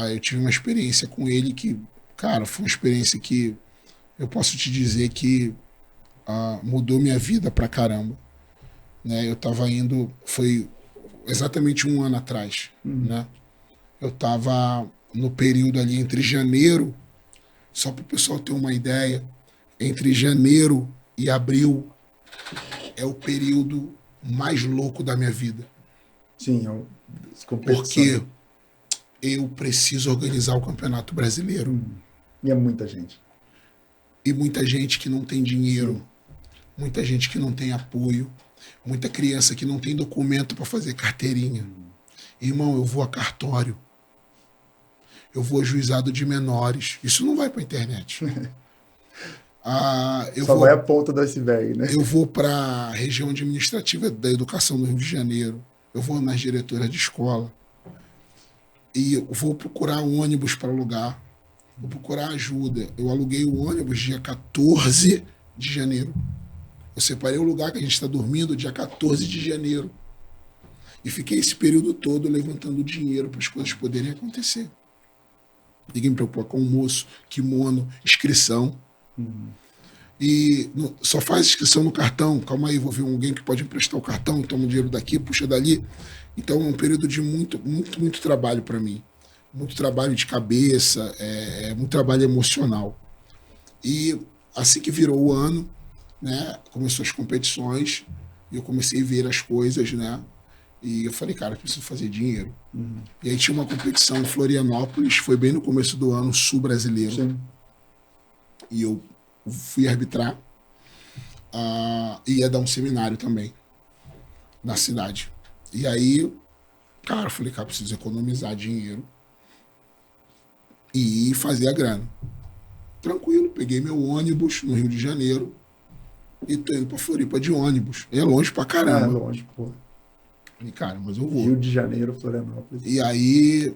eu tive uma experiência com ele que, cara, foi uma experiência que eu posso te dizer que mudou minha vida pra caramba. Né? Eu tava indo, foi exatamente 1 ano atrás, né? Eu tava no período ali entre janeiro, só para o pessoal ter uma ideia, entre janeiro e abril é o período mais louco da minha vida. Sim, porque eu preciso organizar o Campeonato Brasileiro. E é muita gente. E muita gente que não tem dinheiro, muita gente que não tem apoio, muita criança que não tem documento para fazer carteirinha. Irmão, eu vou a cartório, eu vou a juizado de menores. Isso não vai para a internet. Vai a ponta do iceberg, né? Eu vou para a região administrativa da educação do Rio de Janeiro. Eu vou nas diretoras de escola. E eu vou procurar ônibus para alugar. Vou procurar ajuda. Eu aluguei o ônibus dia 14 de janeiro. Eu separei o lugar que a gente está dormindo dia 14 de janeiro. E fiquei esse período todo levantando dinheiro para as coisas poderem acontecer. Ninguém me preocupa com almoço, kimono, inscrição. E só faz inscrição no cartão. Calma aí, vou ver alguém que pode emprestar o cartão, toma o dinheiro daqui, puxa dali. Então é um período de muito trabalho para mim. Muito trabalho de cabeça, muito trabalho emocional. E assim que virou o ano, né, começou as competições, e eu comecei a ver as coisas, né? E eu falei, cara, eu preciso fazer dinheiro. E aí tinha uma competição em Florianópolis, foi bem no começo do ano, sul brasileiro. Sim. E eu fui arbitrar. ia dar um seminário também na cidade. E aí, cara, eu falei, cara, preciso economizar dinheiro e fazer a grana. Tranquilo, peguei meu ônibus no Rio de Janeiro e tô indo pra Floripa de ônibus. É longe pra Ah, caramba. longe, pô. Falei, cara, mas eu vou. Rio de Janeiro, Florianópolis. E aí,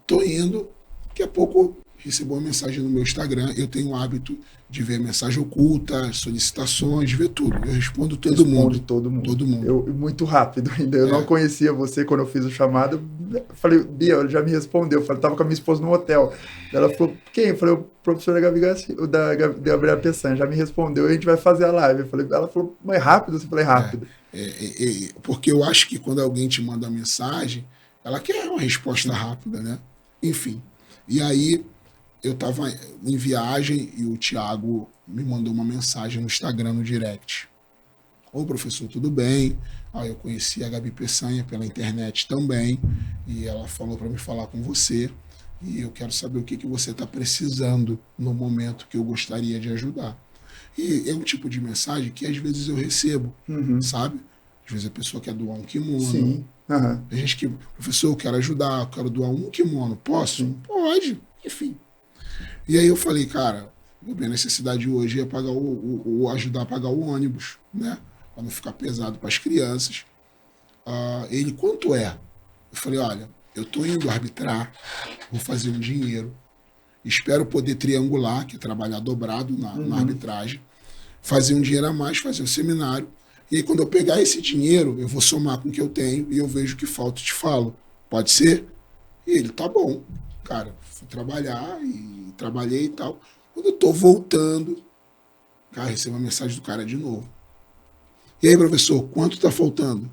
tô indo. Daqui a pouco recebo uma mensagem no meu Instagram. Eu tenho o hábito de ver mensagem oculta, solicitações, de ver tudo. Eu respondo todo Responde mundo. todo mundo. Todo mundo. Muito rápido ainda. Eu É. não conhecia você quando eu fiz o chamado. Eu falei, Bia, ela já me respondeu. Eu falei, tava com a minha esposa no hotel. Ela falou, quem? Eu falei, o professor da Gabriela Peçanha já me respondeu e a gente vai fazer a live. Ela falou, mas rápido? Eu falei, rápido. Porque eu acho que quando alguém te manda uma mensagem, ela quer uma resposta rápida, né? Enfim. E aí, eu estava em viagem e o Thiago me mandou uma mensagem no Instagram, no direct. Ô, professor, tudo bem? Eu conheci a Gabi Peçanha pela internet também e ela falou para me falar com você e eu quero saber o que você está precisando no momento que eu gostaria de ajudar. E é um tipo de mensagem que às vezes eu recebo, sabe? Às vezes a pessoa quer doar um kimono. Sim. Uhum. Tem gente que, professor, eu quero ajudar, eu quero doar um kimono. Posso? Sim. Pode. Enfim. E aí eu falei, cara, a minha necessidade hoje é pagar ajudar a pagar o ônibus, né? Para não ficar pesado para as crianças. Ele, quanto é? Eu falei, olha, eu tô indo arbitrar, vou fazer um dinheiro, espero poder triangular, que é trabalhar dobrado na arbitragem, fazer um dinheiro a mais, fazer o seminário, e aí quando eu pegar esse dinheiro, eu vou somar com o que eu tenho e eu vejo o que falta e te falo. Pode ser? E ele, tá bom. Cara, fui trabalhar e trabalhei e tal. Quando eu tô voltando, cara, recebo uma mensagem do cara de novo. E aí, professor, quanto tá faltando?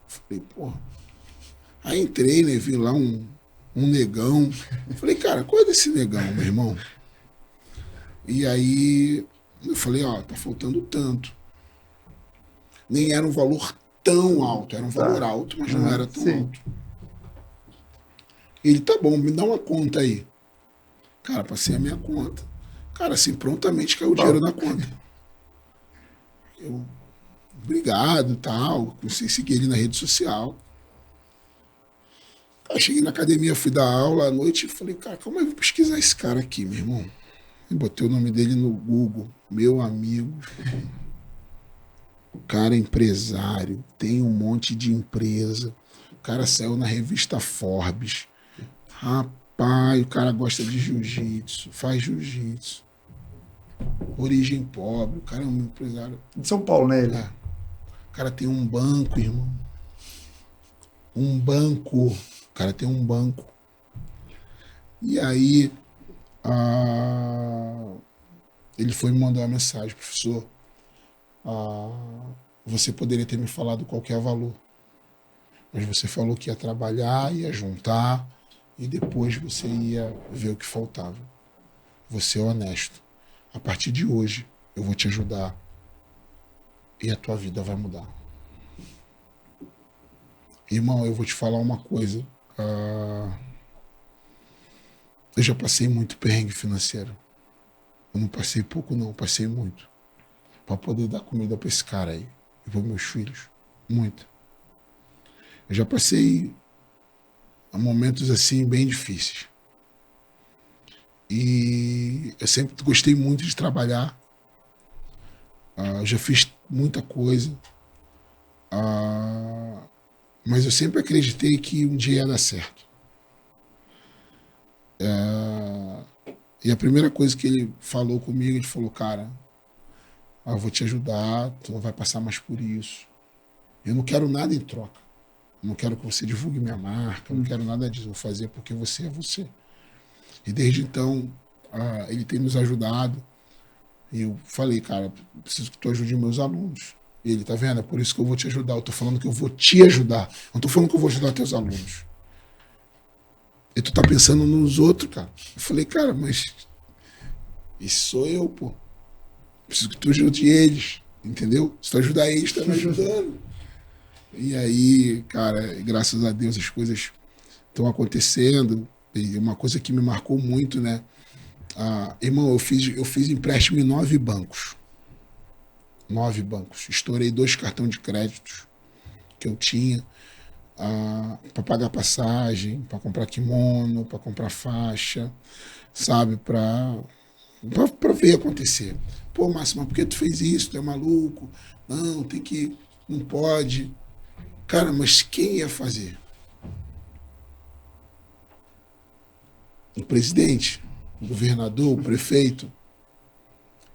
Falei, porra. Aí entrei, né, vi lá um negão. Falei, cara, qual é desse negão, meu irmão? E aí eu falei, tá faltando tanto. Nem era um valor tão alto, era um valor alto, mas não era tão alto. Ele, tá bom, me dá uma conta aí. Cara, passei a minha conta. Cara, assim, prontamente caiu o dinheiro na conta. Eu, obrigado, tal, comecei a seguir ele na rede social. Aí cheguei na academia, fui dar aula à noite e falei, cara, calma aí, vou pesquisar esse cara aqui, meu irmão. E botei o nome dele no Google, meu amigo. O cara é empresário, tem um monte de empresa. O cara saiu na revista Forbes. Rapaz, o cara gosta de jiu-jitsu, faz jiu-jitsu. Origem pobre, o cara é um empresário. De São Paulo, né, ele? O cara tem um banco, irmão. Um banco. O cara tem um banco. E aí, ele foi me mandar uma mensagem, professor. Você poderia ter me falado qual que é o valor. Mas você falou que ia trabalhar, ia juntar, e depois você ia ver o que faltava. Você é honesto. A partir de hoje, eu vou te ajudar. E a tua vida vai mudar. Irmão, eu vou te falar uma coisa. Eu já passei muito perrengue financeiro. Eu não passei pouco, não. Passei muito. Para poder dar comida para esse cara aí. E para meus filhos. Muito. Eu já passei momentos assim bem difíceis. E eu sempre gostei muito de trabalhar. Já fiz muita coisa. Mas eu sempre acreditei que um dia ia dar certo. E a primeira coisa que ele falou comigo, ele falou, cara, eu vou te ajudar, tu não vai passar mais por isso. Eu não quero nada em troca. Eu não quero que você divulgue minha marca, eu não quero nada disso. Vou fazer porque você é você. E desde então, ele tem nos ajudado. E eu falei, cara, preciso que tu ajude meus alunos. E ele, tá vendo? É por isso que eu vou te ajudar. Eu tô falando que eu vou te ajudar. Não tô falando que eu vou ajudar teus alunos. E tu tá pensando nos outros, cara. Eu falei, cara, mas esse sou eu, pô. Preciso que tu ajude eles, entendeu? Se tu ajudar eles, tá me ajudando. E aí, cara, graças a Deus as coisas estão acontecendo. E uma coisa que me marcou muito, né? Irmão, eu fiz empréstimo em 9 bancos. 9 bancos. Estourei 2 cartões de créditos que eu tinha para pagar passagem, para comprar kimono, para comprar faixa, sabe? Para ver acontecer. Pô, Márcio, mas por que tu fez isso? Tu é maluco? Não, tem que... Não pode. Cara, mas quem ia fazer? O presidente, o governador, o prefeito.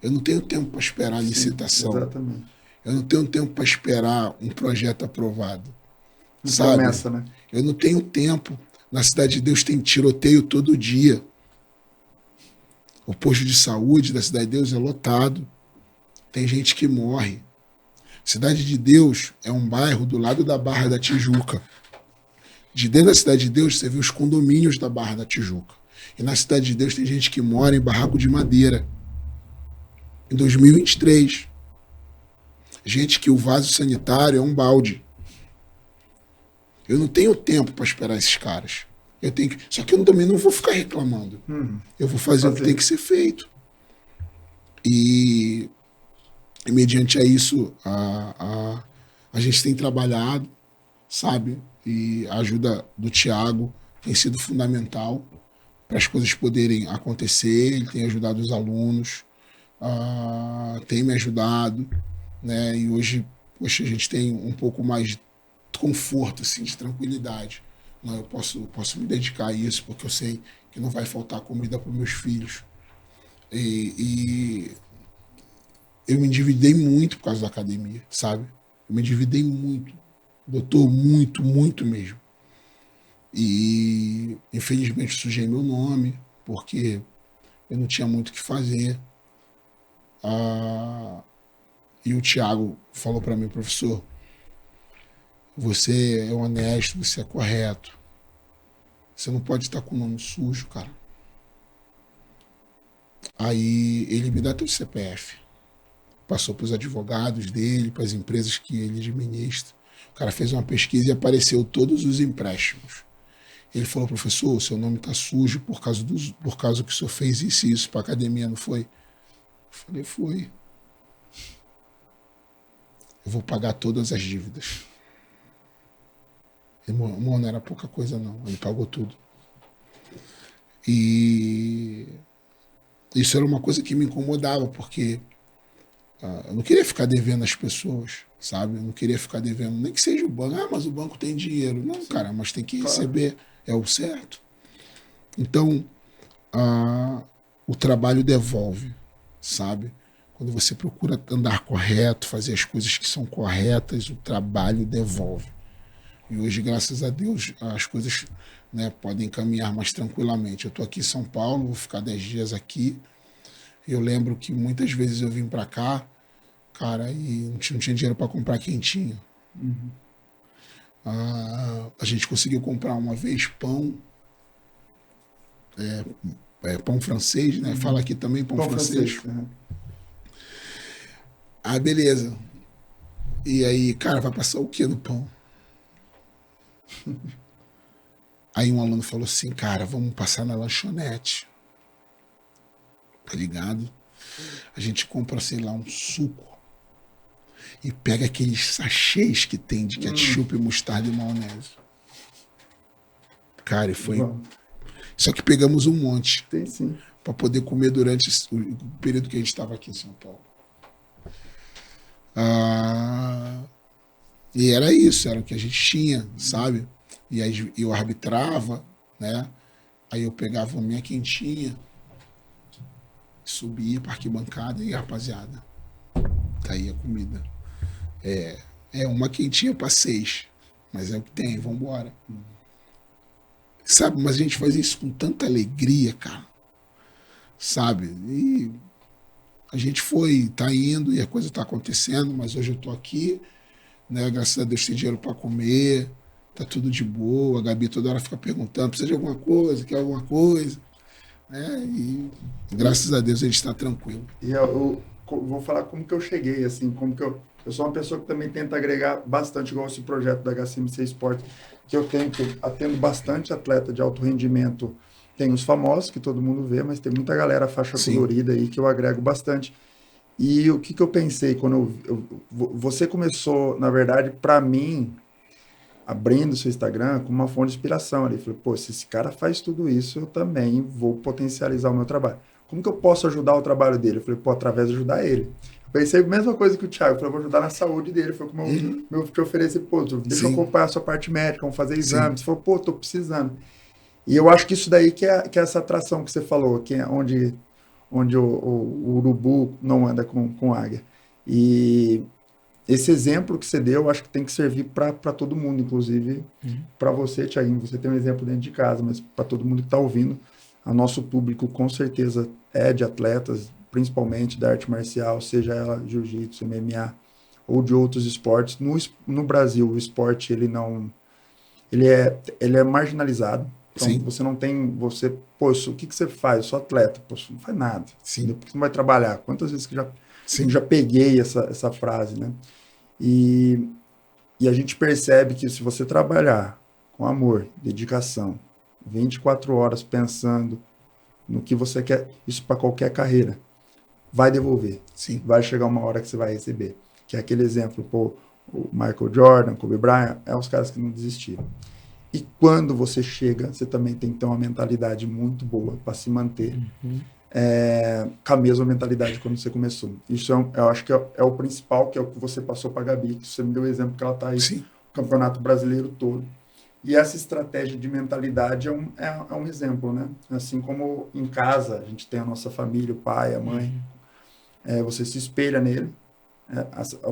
Eu não tenho tempo para esperar a licitação. Exatamente. Eu não tenho tempo para esperar um projeto aprovado. Não sabe? Promessa, né? Eu não tenho tempo. Na Cidade de Deus tem tiroteio todo dia. O posto de saúde da Cidade de Deus é lotado. Tem gente que morre. Cidade de Deus é um bairro do lado da Barra da Tijuca. De dentro da Cidade de Deus, você vê os condomínios da Barra da Tijuca. E na Cidade de Deus tem gente que mora em barraco de madeira. Em 2023. Gente que o vaso sanitário é um balde. Eu não tenho tempo para esperar esses caras. Só que eu também não vou ficar reclamando. Eu vou fazer o que tem que ser feito. E mediante a isso, a gente tem trabalhado, sabe? E a ajuda do Thiago tem sido fundamental para as coisas poderem acontecer. Ele tem ajudado os alunos, tem me ajudado, né? E hoje, poxa, a gente tem um pouco mais de conforto, assim, de tranquilidade. Não, eu posso me dedicar a isso, porque eu sei que não vai faltar comida para meus filhos. E eu me endividei muito por causa da academia, sabe? Eu me endividei muito. Doutor, muito, muito mesmo. E, infelizmente, sujei meu nome, porque eu não tinha muito o que fazer. E o Thiago falou para mim, professor, você é honesto, você é correto. Você não pode estar com o nome sujo, cara. Aí ele me dá teu CPF. Passou para os advogados dele, para as empresas que ele administra. O cara fez uma pesquisa e apareceu todos os empréstimos. Ele falou, professor, o seu nome está sujo por causa que o senhor fez isso e isso para a academia, não foi? Eu falei, foi. Eu vou pagar todas as dívidas. Irmão, não era pouca coisa, não. Ele pagou tudo. E isso era uma coisa que me incomodava, porque eu não queria ficar devendo às pessoas, sabe? Eu não queria ficar devendo, nem que seja o banco. Mas o banco tem dinheiro. Não, cara, mas tem que receber. É o certo. Então, o trabalho devolve, sabe? Quando você procura andar correto, fazer as coisas que são corretas, o trabalho devolve. E hoje, graças a Deus, as coisas, né, podem caminhar mais tranquilamente. Eu estou aqui em São Paulo, vou ficar 10 dias aqui. Eu lembro que muitas vezes eu vim para cá, cara, e não tinha dinheiro para comprar quentinho. A gente conseguiu comprar uma vez pão, pão francês, né? Fala aqui também pão francês. Beleza. E aí, cara, vai passar o que no pão? Aí um aluno falou assim, cara, vamos passar na lanchonete. Tá ligado? A gente compra, sei lá, um suco e pega aqueles sachês que tem de ketchup, mostarda e maionese. Cara, e foi... Só que pegamos um monte. Tem sim. Pra poder comer durante o período que a gente estava aqui em São Paulo. E era isso, era o que a gente tinha, sabe? E aí eu arbitrava, né? Aí eu pegava a minha quentinha, subia para arquibancada e, rapaziada, tá aí a comida. Uma quentinha para 6, mas é o que tem, vambora. Sabe, mas a gente faz isso com tanta alegria, cara. Sabe? E a gente tá indo e a coisa tá acontecendo, mas hoje eu tô aqui, né? Graças a Deus tem dinheiro para comer, tá tudo de boa. A Gabi toda hora fica perguntando, precisa de alguma coisa, quer alguma coisa, né? E graças a Deus a gente tá tranquilo. E eu vou falar como que eu cheguei, assim, como que eu sou uma pessoa que também tenta agregar bastante, igual esse projeto da HCMC Sport, que eu atendo bastante atleta de alto rendimento. Tem os famosos, que todo mundo vê, mas tem muita galera faixa colorida aí que eu agrego bastante. E o que eu pensei quando você começou, na verdade, para mim, abrindo seu Instagram com uma fonte de inspiração ali. Falei, pô, se esse cara faz tudo isso, eu também vou potencializar o meu trabalho. Como que eu posso ajudar o trabalho dele? Eu falei, pô, através de ajudar ele. Eu pensei a mesma coisa que o Thiago. Eu falei, eu vou ajudar na saúde dele. Foi como eu te ofereci, pô, deixa eu acompanhar a sua parte médica, vamos fazer exames. Você falou, pô, tô precisando. E eu acho que isso daí que é essa atração que você falou, que é onde o urubu não anda com águia. E esse exemplo que você deu, eu acho que tem que servir para todo mundo, inclusive para você, Thiaguinho. Você tem um exemplo dentro de casa, mas para todo mundo que está ouvindo, a nosso público com certeza é de atletas, principalmente da arte marcial, seja ela jiu-jitsu, MMA ou de outros esportes. No Brasil, o esporte ele é marginalizado. Então, Sim. você não tem, pô, o que você faz? Eu sou atleta, pô, você não faz nada. Sim. Depois você não vai trabalhar. Quantas vezes que eu Sim. já peguei essa frase, né? E a gente percebe que se você trabalhar com amor, dedicação, 24 horas pensando no que você quer, isso para qualquer carreira, vai devolver. Sim. Vai chegar uma hora que você vai receber. Que é aquele exemplo, pô, o Michael Jordan, Kobe Bryant, é os caras que não desistiram. E quando você chega, você também tem que ter uma mentalidade muito boa para se manter com a mesma mentalidade quando você começou. Isso eu acho que é o principal, que é o que você passou para a Gabi, que você me deu o exemplo que ela está aí, Sim. no Campeonato Brasileiro todo. E essa estratégia de mentalidade é um exemplo, né? Assim como em casa, a gente tem a nossa família, o pai, a mãe, você se espelha nele,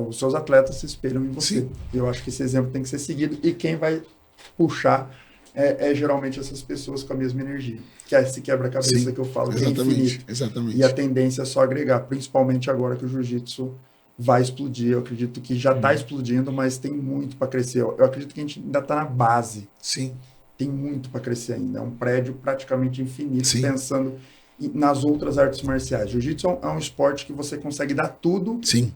os seus atletas se espelham em você. Sim. Eu acho que esse exemplo tem que ser seguido, e quem vai puxar geralmente essas pessoas com a mesma energia, que é esse quebra-cabeça que eu falo, que é infinito. Exatamente. E a tendência é só agregar, principalmente agora que o jiu-jitsu vai explodir. Eu acredito que já está explodindo, mas tem muito para crescer. Eu acredito que a gente ainda está na base. Sim. Tem muito para crescer ainda. É um prédio praticamente infinito, Sim. pensando nas outras artes marciais. Jiu-jitsu é um esporte que você consegue dar tudo, Sim.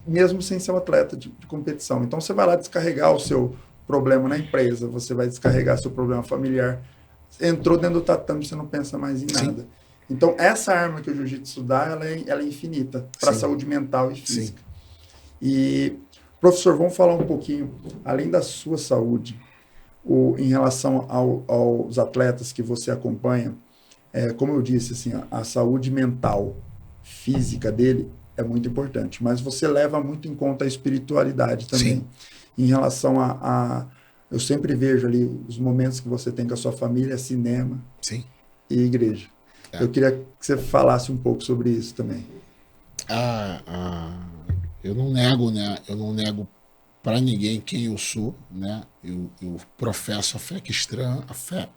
mesmo sem ser um atleta de competição. Então você vai lá descarregar o seu problema na empresa, você vai descarregar seu problema familiar. Entrou dentro do tatame, você não pensa mais em nada. Então, essa arma que o jiu-jitsu dá, ela é infinita para a saúde mental e física. Sim. E, professor, vamos falar um pouquinho, além da sua saúde, em relação aos atletas que você acompanha, como eu disse, assim, a saúde mental, física dele é muito importante, mas você leva muito em conta a espiritualidade também. Sim. Em relação eu sempre vejo ali os momentos que você tem com a sua família, cinema e igreja. Eu queria que você falasse um pouco sobre isso também. Eu não nego, né? Eu não nego para ninguém quem eu sou, né? Eu professo a fé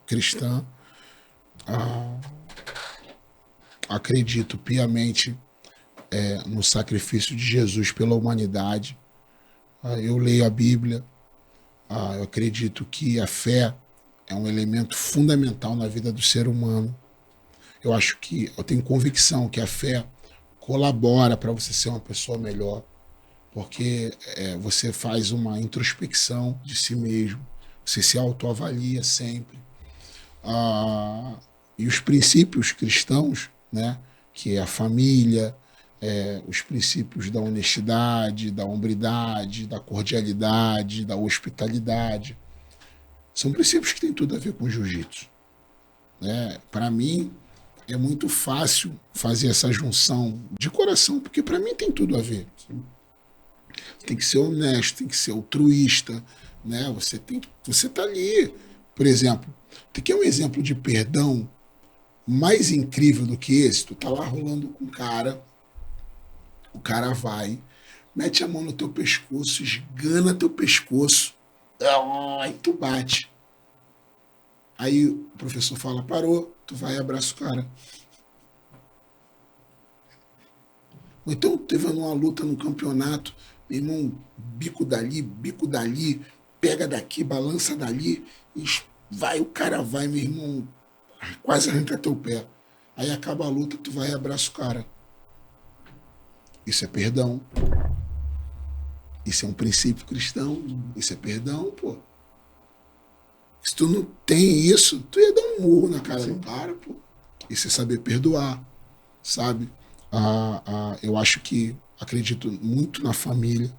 cristã. Acredito piamente no sacrifício de Jesus pela humanidade. Eu leio a Bíblia. Eu acredito que a fé é um elemento fundamental na vida do ser humano. Eu tenho convicção que a fé colabora para você ser uma pessoa melhor, porque você faz uma introspecção de si mesmo, você se autoavalia sempre. E os princípios cristãos, né, que é a família, os princípios da honestidade, da hombridade, da cordialidade, da hospitalidade, são princípios que têm tudo a ver com jiu-jitsu. Para mim, é muito fácil fazer essa junção de coração, porque para mim tem tudo a ver. Tem que ser honesto, tem que ser altruísta, né? Você tá ali, por exemplo, tem que um exemplo de perdão mais incrível do que esse. Tu tá lá rolando com o cara vai, mete a mão no teu pescoço, esgana teu pescoço, e tu bate. Aí o professor fala, parou, tu vai e abraça o cara. Ou então teve uma luta no campeonato, meu irmão, bico dali, pega daqui, balança dali, e o cara vai, meu irmão, quase arranca teu pé. Aí acaba a luta, tu vai e abraça o cara. Isso é perdão. Isso é um princípio cristão. Isso é perdão, pô. Se tu não tem isso, tu ia dar um murro na cara do cara, pô. Isso é saber perdoar, sabe? Eu acho que acredito muito na família.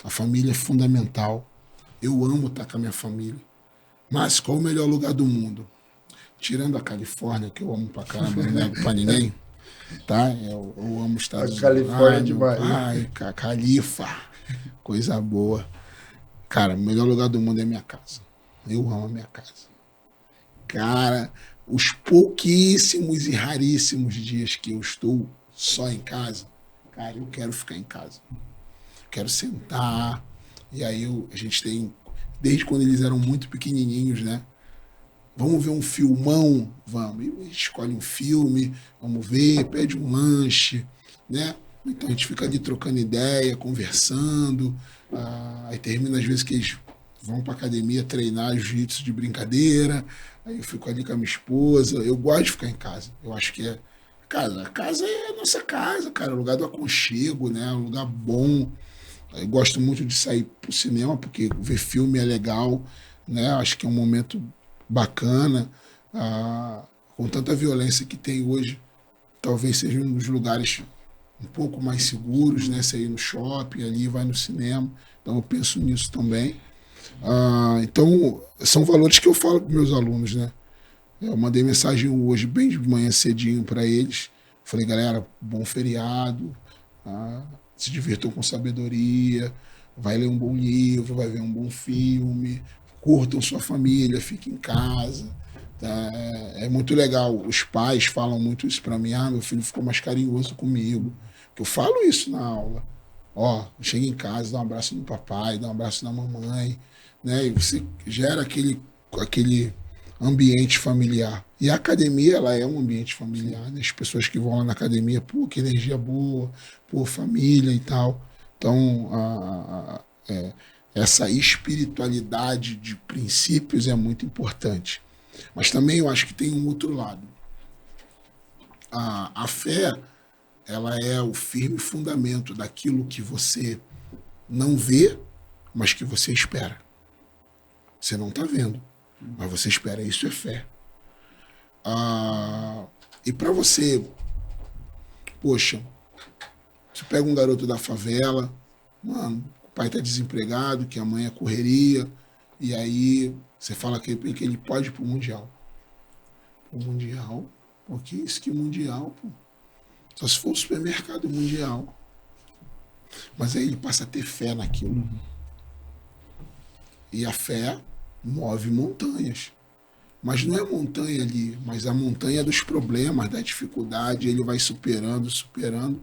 A família é fundamental. Eu amo estar com a minha família. Mas qual o melhor lugar do mundo? Tirando a Califórnia, que eu amo pra caramba, não nego pra ninguém, tá? Eu amo os Estados Unidos. A Califórnia Ai, de meu Bahia. pai, Califa, coisa boa. Cara, o melhor lugar do mundo é minha casa. Eu amo a minha casa. Cara, os pouquíssimos e raríssimos dias que eu estou só em casa, cara, eu quero ficar em casa. Quero sentar. E aí a gente tem, desde quando eles eram muito pequenininhos, né? Vamos ver um filmão? Vamos. E a gente escolhe um filme, vamos ver, pede um lanche, né? Então a gente fica ali trocando ideia, conversando. Aí termina às vezes que eles vão pra academia treinar jiu-jitsu de brincadeira. Aí eu fico ali com a minha esposa. Eu gosto de ficar em casa. Eu acho que é. Cara, a casa é a nossa casa, cara. É o lugar do aconchego, né? É um lugar bom. Eu gosto muito de sair pro cinema, porque ver filme é legal, né? Acho que é um momento bacana. Com tanta violência que tem hoje, talvez seja um dos lugares um pouco mais seguros, né? Você ir no shopping ali, vai no cinema. Então eu penso nisso também. Então, são valores que eu falo para meus alunos, né? Eu mandei mensagem hoje, bem de manhã cedinho, para eles. Falei, galera, bom feriado, se divirtam com sabedoria, vai ler um bom livro, vai ver um bom filme, curtam sua família, fiquem em casa. Tá? É muito legal. Os pais falam muito isso para mim. Meu filho ficou mais carinhoso comigo. Eu falo isso na aula. Chega em casa, dá um abraço no papai, dá um abraço na mamãe, né? E você gera aquele ambiente familiar. E a academia, ela é um ambiente familiar, né? As pessoas que vão lá na academia, que energia boa, família e tal. Então, essa espiritualidade de princípios é muito importante. Mas também eu acho que tem um outro lado. A fé, ela é o firme fundamento daquilo que você não vê, mas que você espera. Você não está vendo, mas você espera. Isso é fé. E para você, poxa, você pega um garoto da favela, mano, o pai está desempregado, que a mãe é correria, e aí você fala que ele pode ir pro Mundial. Pro Mundial? Pô, que isso, que Mundial, pô? Só se for o supermercado mundial. Mas aí ele passa a ter fé naquilo. E a fé move montanhas. Mas não é montanha ali, mas a montanha dos problemas, da dificuldade, ele vai superando.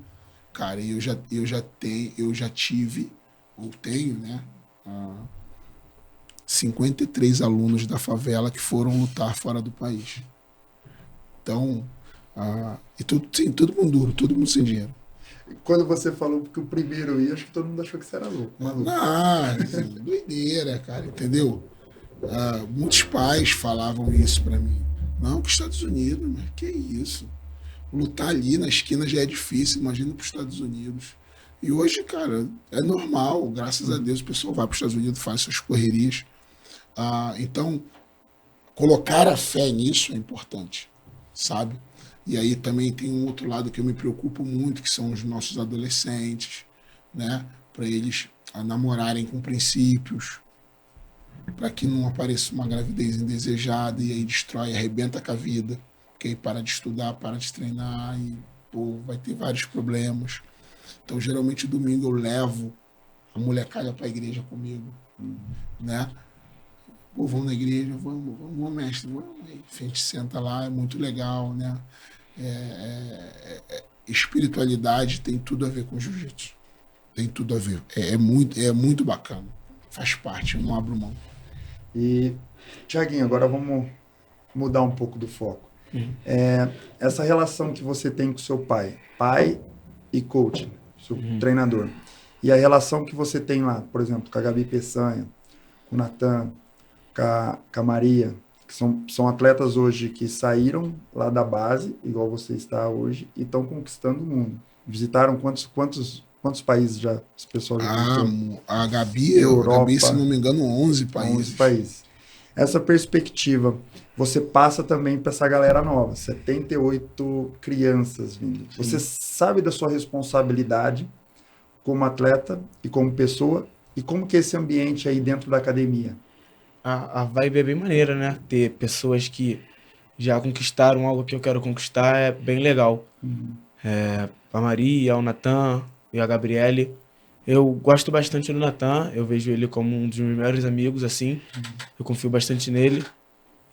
Cara, eu já tive, ou tenho, né? 53 alunos da favela que foram lutar fora do país. Então, e todo mundo duro, todo mundo sem dinheiro. Quando você falou que o primeiro ia, acho que todo mundo achou que você era louco, maluco. Doideira, cara, entendeu? Muitos pais falavam isso pra mim. Não, para os Estados Unidos, mas que isso? Lutar ali na esquina já é difícil, imagina para os Estados Unidos. E hoje, cara, é normal, graças a Deus, o pessoal vai para os Estados Unidos, faz suas correrias. Então, colocar a fé nisso é importante, sabe? E aí também tem um outro lado que eu me preocupo muito, que são os nossos adolescentes, né? Para eles namorarem com princípios, para que não apareça uma gravidez indesejada e aí destrói, arrebenta com a vida, porque aí para de estudar, para de treinar e vai ter vários problemas. Então, geralmente, domingo eu levo a molecada para a igreja comigo, né? Vamos na igreja, vamos, mestre, vamos. Aí a gente senta lá, é muito legal, né? Espiritualidade tem tudo a ver com jiu-jitsu. Tem tudo a ver. É muito bacana. Faz parte, eu não abro mão. E, Thiaguinho, agora vamos mudar um pouco do foco. Essa relação que você tem com seu pai e coach, seu treinador, e a relação que você tem lá, por exemplo, com a Gabi Peçanha, com o Natan, com a Maria, que são atletas hoje que saíram lá da base, igual você está hoje, e estão conquistando o mundo. Visitaram quantos países já esse pessoal já visitou? A Gabi, se não me engano, 11 países. 11 países. Essa perspectiva, você passa também para essa galera nova, 78 crianças vindo. Sim. Você sabe da sua responsabilidade como atleta e como pessoa, e como que é esse ambiente aí dentro da academia? A vibe é bem maneira, né? Ter pessoas que já conquistaram algo que eu quero conquistar é bem legal. A Maria, o Natan e a Gabriele. Eu gosto bastante do Natan, eu vejo ele como um dos meus melhores amigos, assim. Eu confio bastante nele.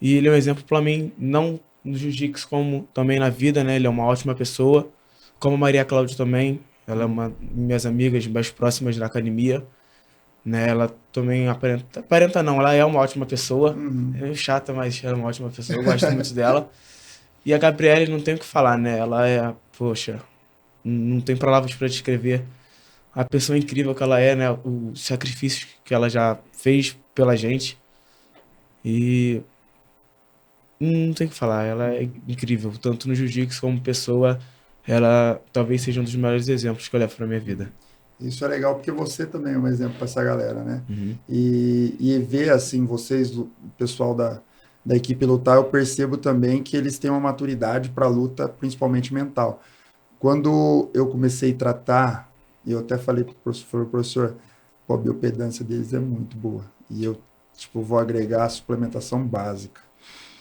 E ele é um exemplo para mim, não no jiu-jitsu, como também na vida, né? Ele é uma ótima pessoa. Como a Maria Cláudia também, ela é uma das minhas amigas mais próximas da academia, né? Ela também aparenta não, ela é uma ótima pessoa. Uhum. É meio chata, mas é uma ótima pessoa, eu gosto muito dela. E a Gabriele não tem o que falar, né? Ela é, poxa, não tem palavras para descrever a pessoa incrível que ela é, né? O sacrifício que ela já fez pela gente. E não tem o que falar, ela é incrível, tanto no jiu-jitsu como pessoa. Ela talvez seja um dos melhores exemplos que eu levo pra minha vida. Isso é legal porque você também é um exemplo para essa galera, né? Uhum. E ver assim, vocês, o pessoal da equipe lutar, eu percebo também que eles têm uma maturidade para luta, principalmente mental. Quando eu comecei a tratar, e eu até falei para o professor, pô, a biopedância deles é muito boa. E eu, tipo, vou agregar a suplementação básica.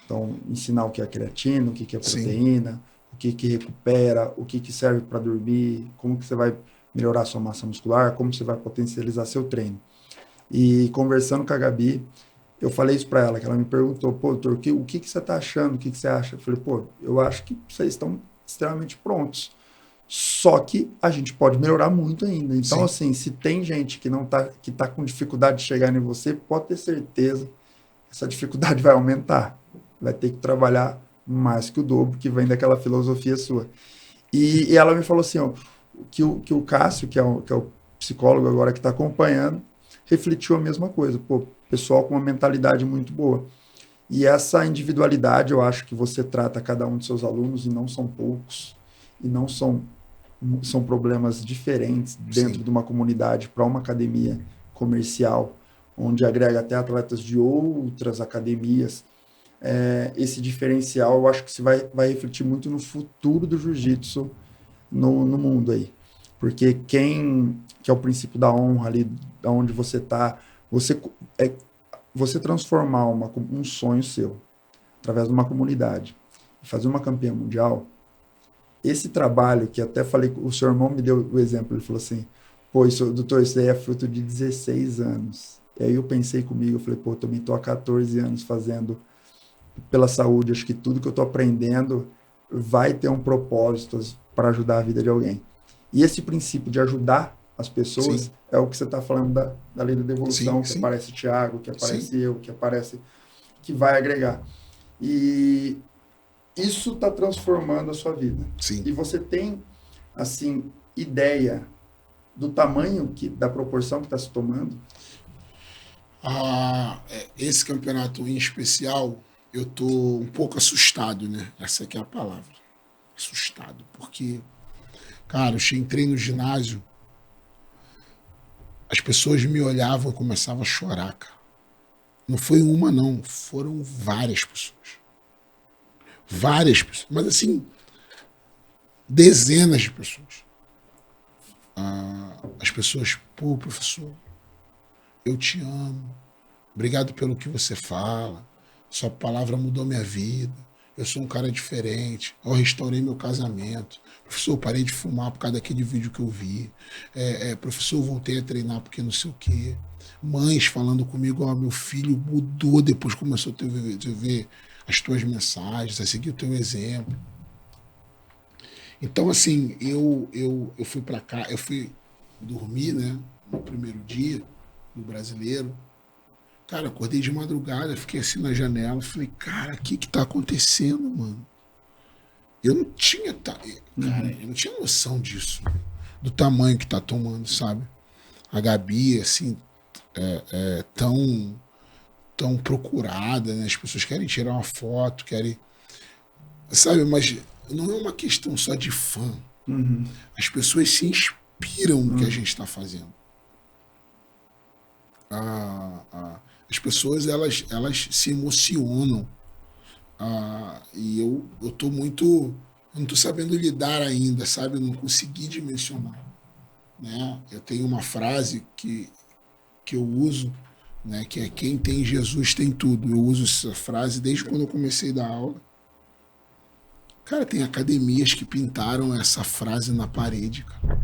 Então, ensinar o que é creatina, o que é Sim. proteína, o que recupera, o que serve para dormir, como que você vai melhorar sua massa muscular, como você vai potencializar seu treino. E conversando com a Gabi, eu falei isso para ela, que ela me perguntou, pô, doutor, o que você está achando, o que você acha? Eu falei, pô, eu acho que vocês estão extremamente prontos. Só que a gente pode melhorar muito ainda. Então, Sim. assim, se tem gente que tá com dificuldade de chegar em você, pode ter certeza que essa dificuldade vai aumentar. Vai ter que trabalhar mais que o dobro, que vem daquela filosofia sua. E ela me falou assim, ó, que o Cássio, que é o psicólogo agora que está acompanhando, refletiu a mesma coisa. Pô, pessoal com uma mentalidade muito boa. E essa individualidade, eu acho que você trata cada um de seus alunos, e não são poucos, e não são problemas diferentes dentro Sim. de uma comunidade para uma academia comercial, onde agrega até atletas de outras academias. Esse diferencial, eu acho que se vai refletir muito no futuro do jiu-jitsu no mundo aí. Porque que é o princípio da honra ali, da onde você está, você transformar um sonho seu, através de uma comunidade, fazer uma campeã mundial, esse trabalho, que até falei, o seu irmão me deu o exemplo, ele falou assim, pô, doutor, isso daí é fruto de 16 anos. E aí eu pensei comigo, eu falei, pô, eu também estou há 14 anos fazendo pela saúde, acho que tudo que eu estou aprendendo vai ter um propósito para ajudar a vida de alguém. E esse princípio de ajudar as pessoas Sim. é o que você está falando da lei da devolução, Sim, que sim. aparece Tiago, que aparece Sim. eu, que aparece, que vai agregar. E isso está transformando a sua vida. Sim. E você tem, assim, ideia do tamanho da proporção que está se tomando? Esse campeonato em especial, eu tô um pouco assustado, né? Essa aqui é a palavra. Assustado. Porque, cara, eu entrei no ginásio, as pessoas me olhavam e começavam a chorar, cara. Não foi uma, não. Foram várias pessoas. Várias pessoas. Mas, assim, dezenas de pessoas. As pessoas, pô, professor, eu te amo. Obrigado pelo que você fala. Sua palavra mudou minha vida. Eu sou um cara diferente. Eu restaurei meu casamento. Professor, eu parei de fumar por causa daquele vídeo que eu vi. Professor, eu voltei a treinar porque não sei o quê. Mães falando comigo, ó, meu filho mudou depois que começou a ver as tuas mensagens, a seguir o teu exemplo. Então, assim, eu fui para cá, eu fui dormir, né, no primeiro dia do brasileiro. Cara, acordei de madrugada, fiquei assim na janela, falei, cara, o que tá acontecendo, mano? Eu não tinha, cara, eu não tinha noção disso, do tamanho que tá tomando, sabe? A Gabi, assim, tão procurada, né? As pessoas querem tirar uma foto, querem, sabe? Mas não é uma questão só de fã. Uhum. As pessoas se inspiram no que a gente está fazendo. as pessoas, elas se emocionam. E eu tô muito... Eu não tô sabendo lidar ainda, sabe? Eu não consegui dimensionar, né? Eu tenho uma frase que eu uso, né? Que é: quem tem Jesus tem tudo. Eu uso essa frase desde quando eu comecei a dar aula. Cara, tem academias que pintaram essa frase na parede, cara.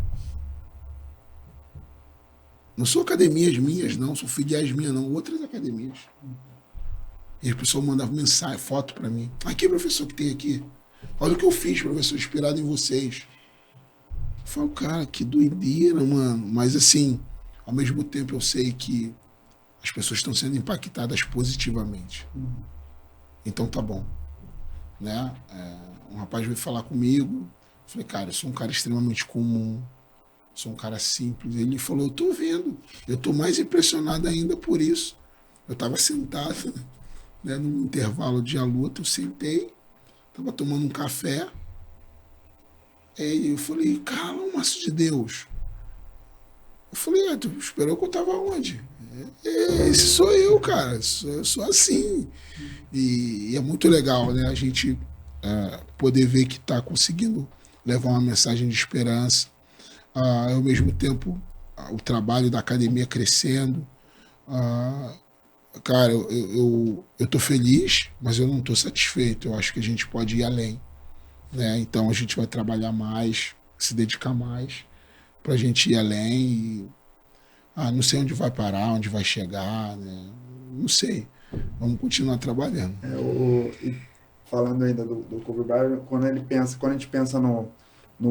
Não são academias minhas, não. São filiais minhas, não. Outras academias. E as pessoas mandavam mensagem, foto para mim. Aqui, professor, que tem aqui. Olha o que eu fiz, professor, inspirado em vocês. Eu falo, cara, que doideira, mano. Mas assim, ao mesmo tempo eu sei que as pessoas estão sendo impactadas positivamente. Então tá bom. Né? Um rapaz veio falar comigo. Eu falei, cara, eu sou um cara extremamente comum. Sou um cara simples. Ele falou, eu tô vendo. Eu tô mais impressionado ainda por isso. Eu tava sentado, né, no intervalo de luta, eu sentei, tava tomando um café. Aí eu falei, cara, Márcio de Deus. Eu falei, tu esperou que eu tava onde? Esse sou eu, cara. Eu sou assim. E é muito legal, né? A gente poder ver que está conseguindo levar uma mensagem de esperança. Ao mesmo tempo, o trabalho da academia crescendo. Cara, eu tô feliz, mas eu não tô satisfeito. Eu acho que a gente pode ir além, né? Então a gente vai trabalhar mais, se dedicar mais para a gente ir além. E, não sei onde vai parar, onde vai chegar, né? Não sei. Vamos continuar trabalhando. Falando ainda do Kobe Bryant, quando a gente pensa no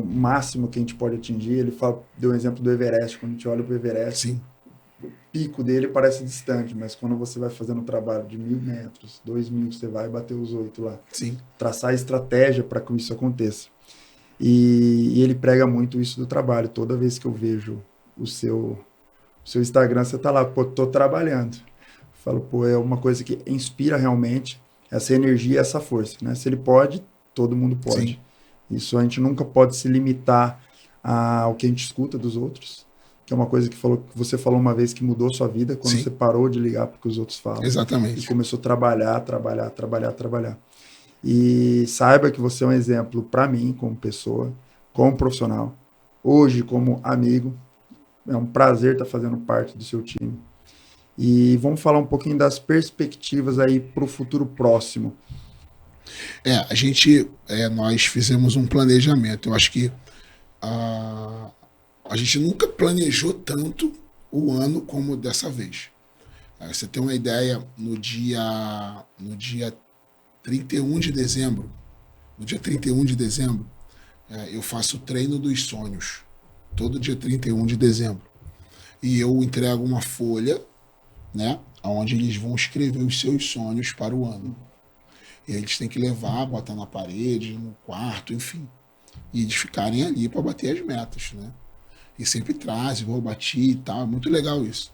máximo que a gente pode atingir, ele deu um exemplo do Everest. Quando a gente olha para o Everest, Sim. o pico dele parece distante, mas quando você vai fazendo um trabalho de 1.000 metros, 2.000, você vai bater os 8 lá. Sim. Traçar estratégia para que isso aconteça. E ele prega muito isso do trabalho. Toda vez que eu vejo o seu Instagram, você tá lá, pô, tô trabalhando. Eu falo, pô, é uma coisa que inspira realmente essa energia, essa força, né? Se ele pode, todo mundo pode. Sim. Isso a gente nunca pode se limitar ao que a gente escuta dos outros, que é uma coisa que você falou uma vez que mudou sua vida quando Sim. você parou de ligar para o que os outros falam. Exatamente. E começou a trabalhar. E saiba que você é um exemplo para mim como pessoa, como profissional, hoje como amigo. É um prazer estar fazendo parte do seu time. E vamos falar um pouquinho das perspectivas aí para o futuro próximo. Nós fizemos um planejamento. Eu acho que a gente nunca planejou tanto o ano como dessa vez. Você tem uma ideia, no dia 31 de dezembro, eu faço o treino dos sonhos, todo dia 31 de dezembro. E eu entrego uma folha, né, onde eles vão escrever os seus sonhos para o ano. E eles têm que levar, botar na parede, no quarto, enfim. E eles ficarem ali para bater as metas, né? E sempre traz, igual eu bati e tal. É muito legal isso.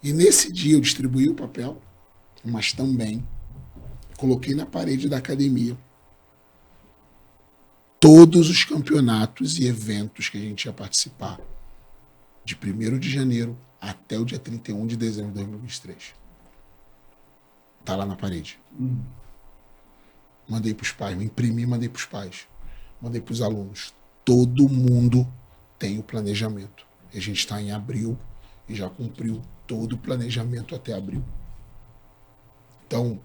E nesse dia eu distribuí o papel, mas também coloquei na parede da academia todos os campeonatos e eventos que a gente ia participar de 1º de janeiro até o dia 31 de dezembro de 2023. Tá lá na parede. Mandei para os pais, me imprimi, mandei para os pais. Mandei para os alunos. Todo mundo tem o planejamento. A gente está em abril e já cumpriu todo o planejamento até abril. Então,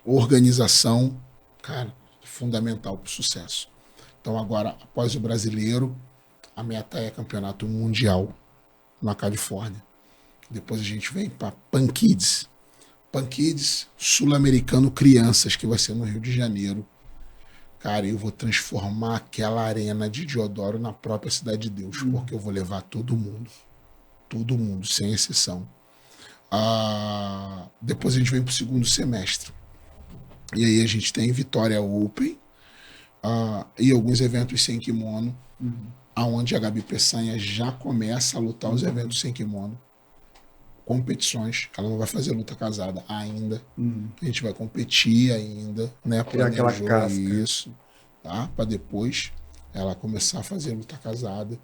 organização, cara, fundamental para o sucesso. Então, agora, após o brasileiro, a meta é campeonato mundial na Califórnia. Depois a gente vem para Pan Kids. Pan Kids Sul-Americano Crianças, que vai ser no Rio de Janeiro. Cara, eu vou transformar aquela arena de Deodoro na própria Cidade de Deus, porque eu vou levar todo mundo, sem exceção. Depois a gente vem para o segundo semestre. E aí a gente tem Vitória Open e alguns eventos sem kimono, aonde a Gabi Peçanha já começa a lutar os eventos sem kimono. Competições, ela não vai fazer luta casada ainda. A gente vai competir ainda, né? Criar aquela casca. Isso, tá? Para depois ela começar a fazer luta casada.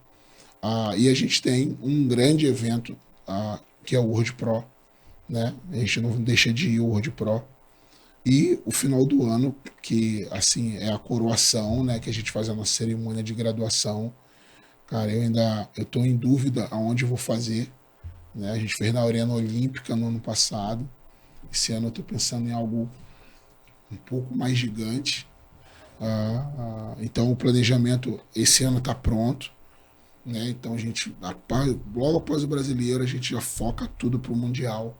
E a gente tem um grande evento, que é o World Pro, né? A gente não deixa de ir ao World Pro. E o final do ano, que assim é a coroação, né? Que a gente faz a nossa cerimônia de graduação. Cara, eu tô em dúvida aonde eu vou fazer, né? A gente fez na Arena Olímpica no ano passado. Esse ano eu tô pensando em algo um pouco mais gigante. Então o planejamento esse ano está pronto, né? Então a gente, logo após o brasileiro, a gente já foca tudo para o Mundial,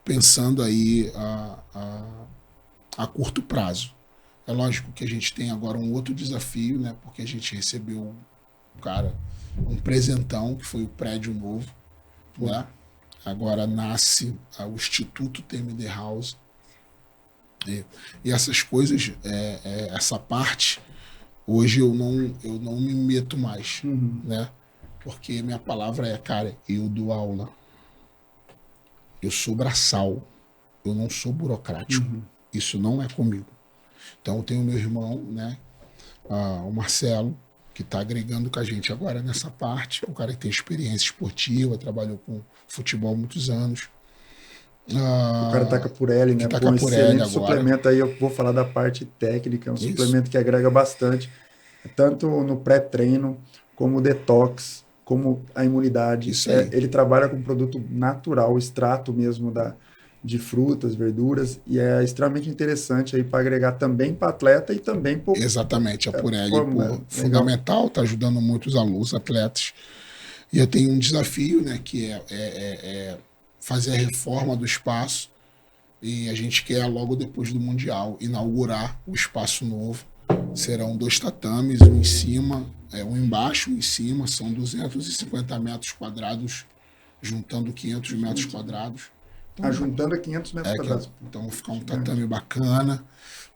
pensando aí a curto prazo. É lógico que a gente tem agora um outro desafio, né? Porque a gente recebeu, um presentão, que foi o prédio novo, né? Agora nasce o Instituto TMD House. E essas coisas, essa parte, hoje eu não me meto mais, né? Porque minha palavra é, cara, eu dou aula. Eu sou braçal. Eu não sou burocrático. Isso não é comigo. Então eu tenho meu irmão, né? O Marcelo, que está agregando com a gente agora nessa parte. Um cara que tem experiência esportiva, trabalhou com futebol há muitos anos. O cara taca por L, né? Taca Um por excelente L agora. suplemento aí, eu vou falar da parte técnica, é um Isso. suplemento que agrega bastante, tanto no pré-treino, como o detox, como a imunidade. Isso aí. Ele trabalha com produto natural, extrato mesmo de frutas, verduras, e é extremamente interessante aí para agregar também para atleta e também para Exatamente, a Purelli, legal. fundamental, está ajudando muitos alunos, atletas. E eu tenho um desafio, né, que é fazer a reforma do espaço, e a gente quer, logo depois do Mundial, inaugurar o espaço novo. Serão 2 tatames, um em cima, um embaixo, um em cima, são 250 metros quadrados, juntando 500 metros quadrados. Então, juntando a 500 metros quadrados. Então vai ficar um tatame bacana.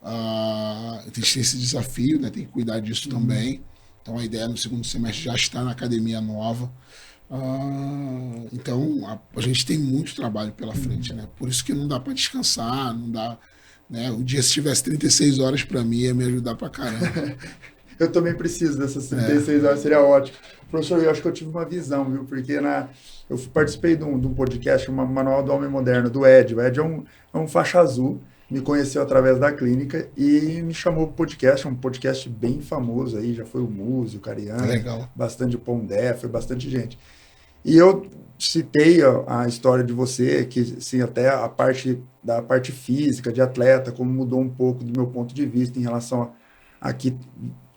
A gente tem esse desafio, né? Tem que cuidar disso também. Então a ideia no segundo semestre já está na academia nova. Então a gente tem muito trabalho pela frente, né? Por isso que não dá para descansar, não dá, né? O dia se tivesse 36 horas para mim ia me ajudar para caramba. Eu também preciso dessas 36 horas, seria ótimo. Professor, eu acho que eu tive uma visão, viu? Porque eu participei de um podcast, um Manual do Homem Moderno, do Ed. O Ed é um faixa azul, me conheceu através da clínica e me chamou para o podcast, um podcast bem famoso aí, já foi o Muzi, o Cariano, Legal. Bastante Pondé, foi bastante gente. E eu citei a história de você, que sim, até a parte física, de atleta, como mudou um pouco do meu ponto de vista em relação a que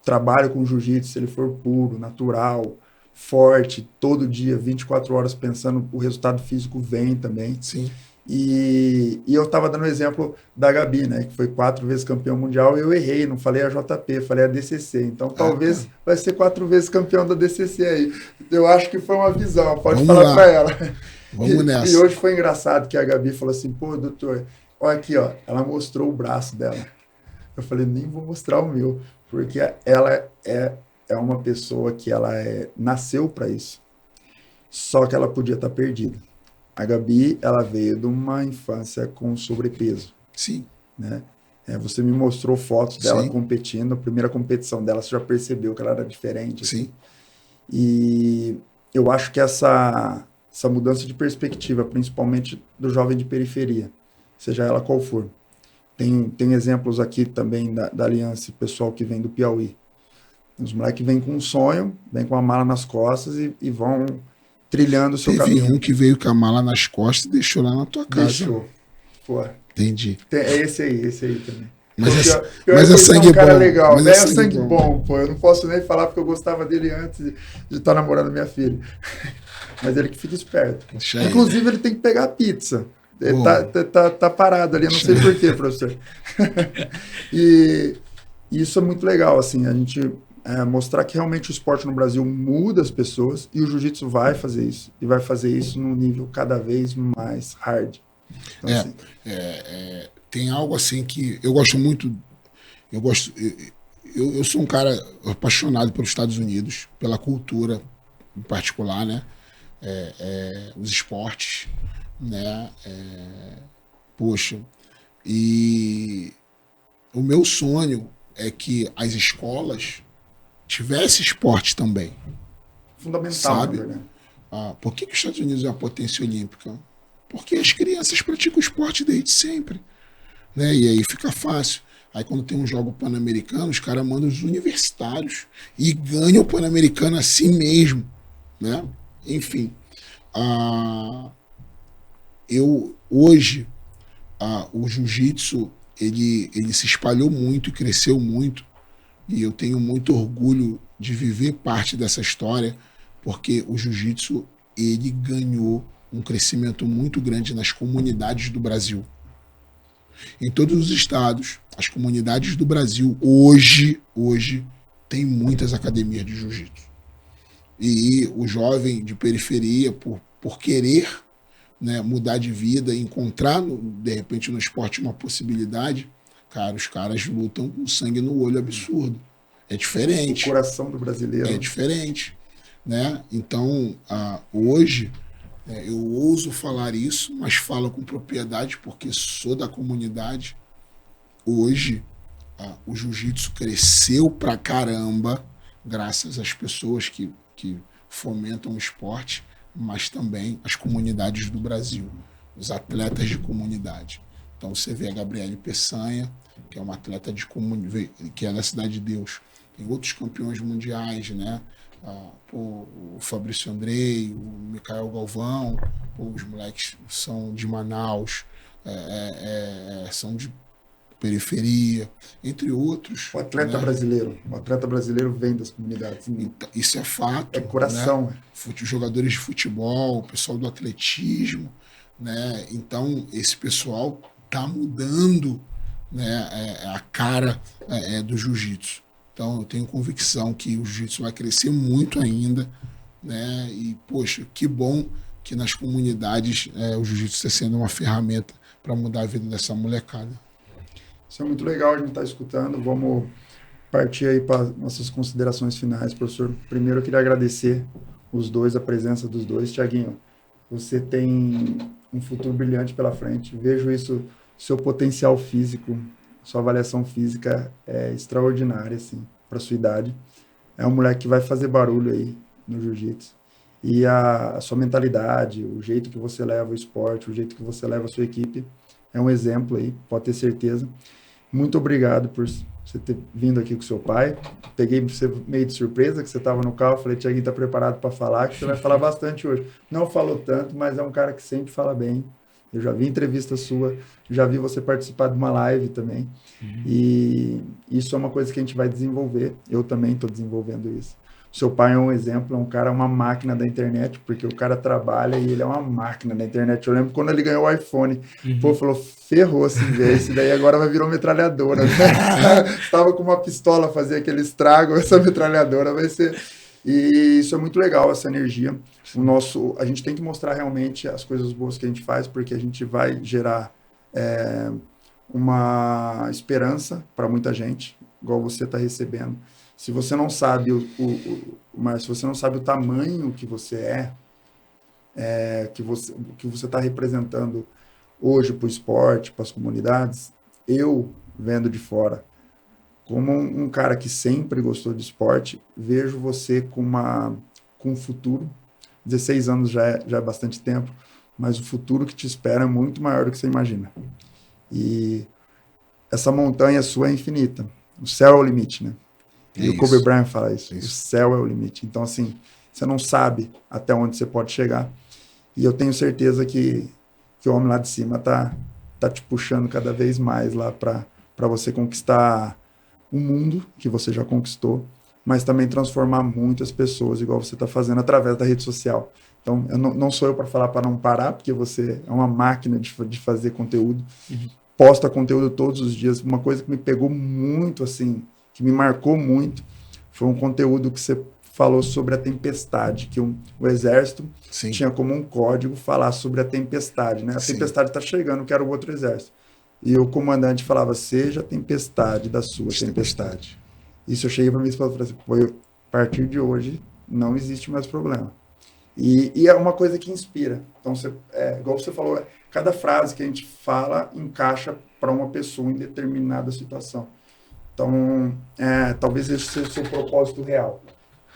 trabalho com jiu-jitsu, se ele for puro, natural, forte, todo dia, 24 horas pensando, o resultado físico vem também. Sim. E eu estava dando o exemplo da Gabi, né, que foi 4 vezes campeão mundial, e eu errei, não falei a JP, falei a DCC. Então talvez vai ser 4 vezes campeão da DCC aí. Eu acho que foi uma visão, pode falar para ela. Vamos nessa. E hoje foi engraçado que a Gabi falou assim, pô, doutor, olha aqui, ó, ela mostrou o braço dela. Eu falei, nem vou mostrar o meu, porque ela é uma pessoa que nasceu para isso. Só que ela podia estar perdida. A Gabi, ela veio de uma infância com sobrepeso. Sim. Né? Você me mostrou fotos dela Sim. competindo, a primeira competição dela, você já percebeu que ela era diferente. Sim. Assim. E eu acho que essa mudança de perspectiva, principalmente do jovem de periferia, seja ela qual for. Tem exemplos aqui também da Aliança, pessoal que vem do Piauí. Os moleques vêm com um sonho, vêm com a mala nas costas e vão trilhando o seu caminho. Teve um que veio com a mala nas costas e deixou lá na tua casa. Deixou. Pô. Entendi. É esse aí também. Mas é sangue cara bom. legal. Mas é sangue bom, pô. Eu não posso nem falar porque eu gostava dele antes de estar namorando minha filha. Mas ele que fica esperto. Inclusive, ele tem que pegar a pizza. Ele tá parado ali, eu não sei porquê, professor. E isso é muito legal, assim, a gente mostrar que realmente o esporte no Brasil muda as pessoas e o jiu-jitsu vai fazer isso. E vai fazer isso num nível cada vez mais hard. Então, assim, tem algo assim que eu gosto muito. Eu sou um cara apaixonado pelos Estados Unidos, pela cultura em particular, né? Os esportes, né? Poxa, e o meu sonho é que as escolas tivessem esporte também. fundamental, Sabe? né? por que os Estados Unidos é uma potência olímpica? Porque as crianças praticam esporte desde sempre, né? E aí fica fácil. Aí quando tem um jogo pan-americano, os caras mandam os universitários e ganham o pan-americano assim mesmo, né? Enfim, hoje o jiu-jitsu ele se espalhou muito e cresceu muito, e eu tenho muito orgulho de viver parte dessa história, porque o jiu-jitsu ele ganhou um crescimento muito grande nas comunidades do Brasil. Em todos os estados, as comunidades do Brasil hoje tem muitas academias de jiu-jitsu. E o jovem de periferia, por querer, né, mudar de vida, encontrar, de repente, no esporte uma possibilidade, cara, os caras lutam com sangue no olho absurdo. É diferente. O coração do brasileiro. É diferente, né? Então, hoje, eu ouso falar isso, mas falo com propriedade porque sou da comunidade. Hoje, o jiu-jitsu cresceu pra caramba, graças às pessoas que fomentam o esporte, mas também as comunidades do Brasil, os atletas de comunidade. Então você vê a Gabriele Peçanha, que é uma atleta que é da Cidade de Deus. Tem outros campeões mundiais, né? O Fabrício Andrei, o Micael Galvão, os moleques são de Manaus, são de periferia, entre outros. O atleta brasileiro vem das comunidades. Isso é fato. É coração. Né? Jogadores de futebol, o pessoal do atletismo, né? Então esse pessoal está mudando, né, a cara do jiu-jitsu. Então eu tenho convicção que o jiu-jitsu vai crescer muito ainda, né? E poxa, que bom que nas comunidades o jiu-jitsu está sendo uma ferramenta para mudar a vida dessa molecada. Isso é muito legal, a gente está escutando. Vamos partir aí para nossas considerações finais, professor. Primeiro eu queria agradecer os dois, a presença dos dois. Tiaguinho, você tem um futuro brilhante pela frente. Vejo isso, seu potencial físico, sua avaliação física é extraordinária, assim, para sua idade. É um moleque que vai fazer barulho aí no jiu-jitsu. E a sua mentalidade, o jeito que você leva o esporte, o jeito que você leva a sua equipe, é um exemplo aí, pode ter certeza. Muito obrigado por você ter vindo aqui com seu pai. Peguei você meio de surpresa, que você estava no carro. Falei, Tiaguinho, está preparado para falar, que você vai falar bastante hoje. Não falou tanto, mas é um cara que sempre fala bem. Eu já vi entrevista sua, já vi você participar de uma live também. E isso é uma coisa que a gente vai desenvolver. Eu também estou desenvolvendo isso. Seu pai é um exemplo, é um cara, uma máquina da internet, porque o cara trabalha e ele é uma máquina da internet. Eu lembro quando ele ganhou o iPhone, pô, falou, ferrou assim, velho, esse daí agora vai virar uma metralhadora. Estava com uma pistola, fazia aquele estrago, essa metralhadora vai ser... E isso é muito legal, essa energia. A gente tem que mostrar realmente as coisas boas que a gente faz, porque a gente vai gerar uma esperança para muita gente, igual você está recebendo. Se você não sabe mas se você não sabe o tamanho que você que você está representando hoje para o esporte, para as comunidades, eu, vendo de fora, como um cara que sempre gostou de esporte, vejo você com um futuro. 16 anos já é bastante tempo, mas o futuro que te espera é muito maior do que você imagina. E essa montanha sua é infinita. O céu é o limite, né? E o Kobe Bryant fala isso. O céu é o limite. Então, assim, você não sabe até onde você pode chegar. E eu tenho certeza que o homem lá de cima tá te puxando cada vez mais lá para você conquistar o mundo que você já conquistou, mas também transformar muitas pessoas, igual você está fazendo através da rede social. Então, não sou eu para falar para não parar, porque você é uma máquina de fazer conteúdo. Posta conteúdo todos os dias. Uma coisa que me pegou muito, assim, que me marcou muito, foi um conteúdo que você falou sobre a tempestade, que o Exército tinha como um código falar sobre a tempestade, né? A tempestade está chegando, quero outro exército. E o comandante falava, seja a tempestade da sua tempestade. Isso eu cheguei para minha esposa e falei assim, a partir de hoje não existe mais problema. E é uma coisa que inspira. Então, igual você falou, cada frase que a gente fala encaixa para uma pessoa em determinada situação. Então, talvez esse seja o seu propósito real.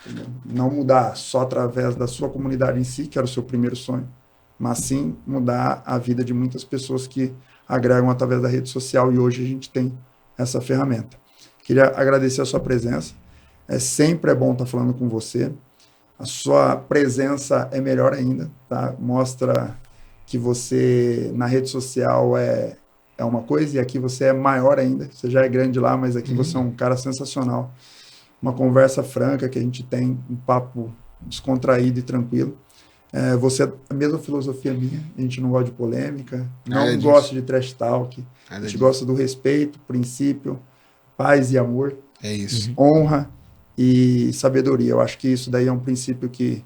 Entendeu? Não mudar só através da sua comunidade em si, que era o seu primeiro sonho, mas sim mudar a vida de muitas pessoas que agregam através da rede social, e hoje a gente tem essa ferramenta. Queria agradecer a sua presença. Sempre é bom estar falando com você. A sua presença é melhor ainda, tá? Mostra que você na rede social é uma coisa, e aqui você é maior ainda. Você já é grande lá, mas aqui você é um cara sensacional. Uma conversa franca que a gente tem, um papo descontraído e tranquilo. Você é a mesma filosofia minha, a gente não gosta de polêmica, não gosta de trash talk, a gente gosta do respeito, princípio, paz e amor, honra e sabedoria. Eu acho que isso daí é um princípio que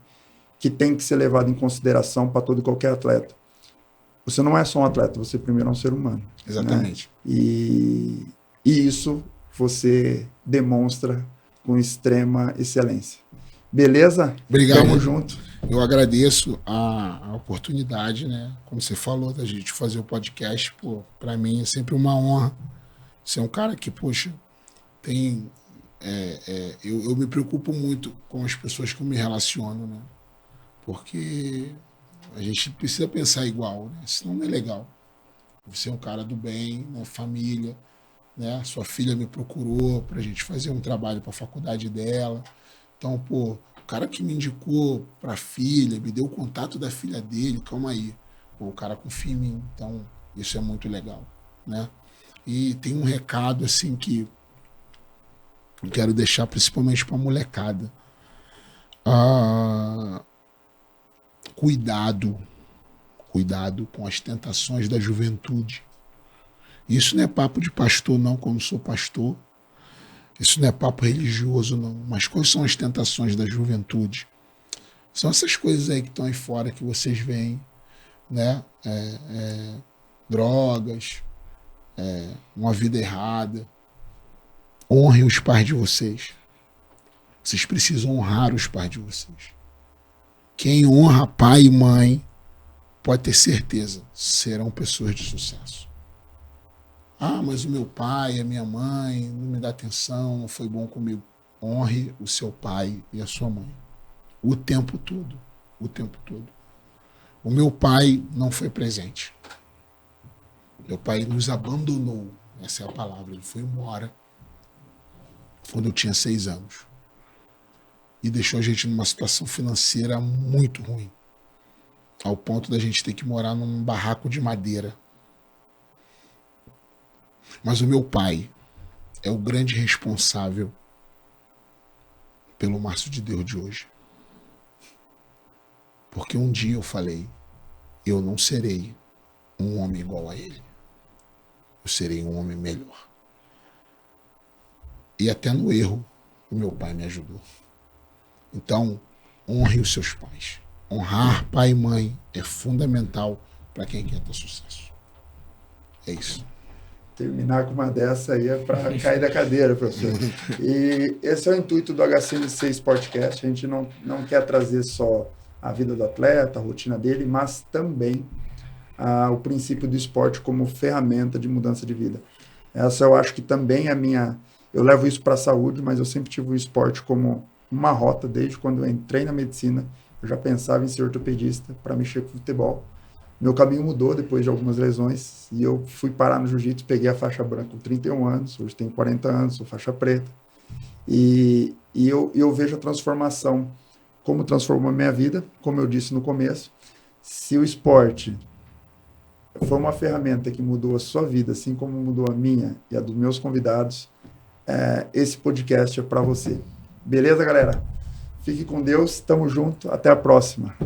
tem que ser levado em consideração para todo e qualquer atleta. Você não é só um atleta, você primeiro é um ser humano. Exatamente. Né? E isso você demonstra com extrema excelência. Beleza? Obrigado. Tamo junto. Eu agradeço a oportunidade, né? Como você falou, da gente fazer o podcast, pô, para mim é sempre uma honra. Você é um cara que, poxa, tem... eu me preocupo muito com as pessoas que eu me relaciono, né? Porque a gente precisa pensar igual, né? Senão não é legal. Você é um cara do bem, né? Família, né? Sua filha me procurou pra gente fazer um trabalho para a faculdade dela. Então, pô, o cara que me indicou pra filha, me deu o contato da filha dele, calma aí. Pô, o cara confia em mim, então isso é muito legal, né? E tem um recado, assim, que eu quero deixar principalmente pra molecada. Cuidado com as tentações da juventude. Isso não é papo de pastor, não, como sou pastor. Isso não é papo religioso, não. Mas quais são as tentações da juventude? São essas coisas aí que estão aí fora que vocês veem, né? Drogas, uma vida errada. Honrem os pais de vocês. Vocês precisam honrar os pais de vocês. Quem honra pai e mãe, pode ter certeza, serão pessoas de sucesso. Ah, mas o meu pai, a minha mãe, não me dá atenção, não foi bom comigo. Honre o seu pai e a sua mãe. O tempo todo. O tempo todo. O meu pai não foi presente. Meu pai nos abandonou. Essa é a palavra. Ele foi embora quando eu tinha 6 anos. E deixou a gente numa situação financeira muito ruim. Ao ponto da gente ter que morar num barraco de madeira. Mas o meu pai é o grande responsável pelo Márcio de Deus de hoje. Porque um dia eu falei, eu não serei um homem igual a ele. Eu serei um homem melhor. E até no erro, o meu pai me ajudou. Então, honre os seus pais. Honrar pai e mãe é fundamental para quem quer ter sucesso. É isso. Terminar com uma dessa aí é para cair da cadeira, professor. E esse é o intuito do HCMC Sportcast. A gente não quer trazer só a vida do atleta, a rotina dele, mas também o princípio do esporte como ferramenta de mudança de vida. Essa eu acho que também é a minha... Eu levo isso para a saúde, mas eu sempre tive o esporte como uma rota. Desde quando eu entrei na medicina, eu já pensava em ser ortopedista para mexer com futebol. Meu caminho mudou depois de algumas lesões e eu fui parar no jiu-jitsu, peguei a faixa branca com 31 anos, hoje tenho 40 anos, sou faixa preta. E eu vejo a transformação, como transformou a minha vida, como eu disse no começo. Se o esporte foi uma ferramenta que mudou a sua vida, assim como mudou a minha e a dos meus convidados, esse podcast é para você. Beleza, galera? Fique com Deus, tamo junto, até a próxima.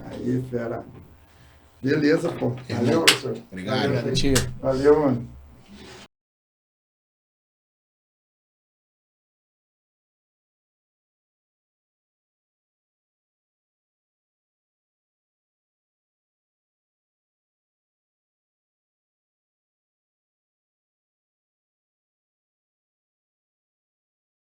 Aí, fera. Beleza, pô. Valeu, professor. Obrigado. Valeu, mano.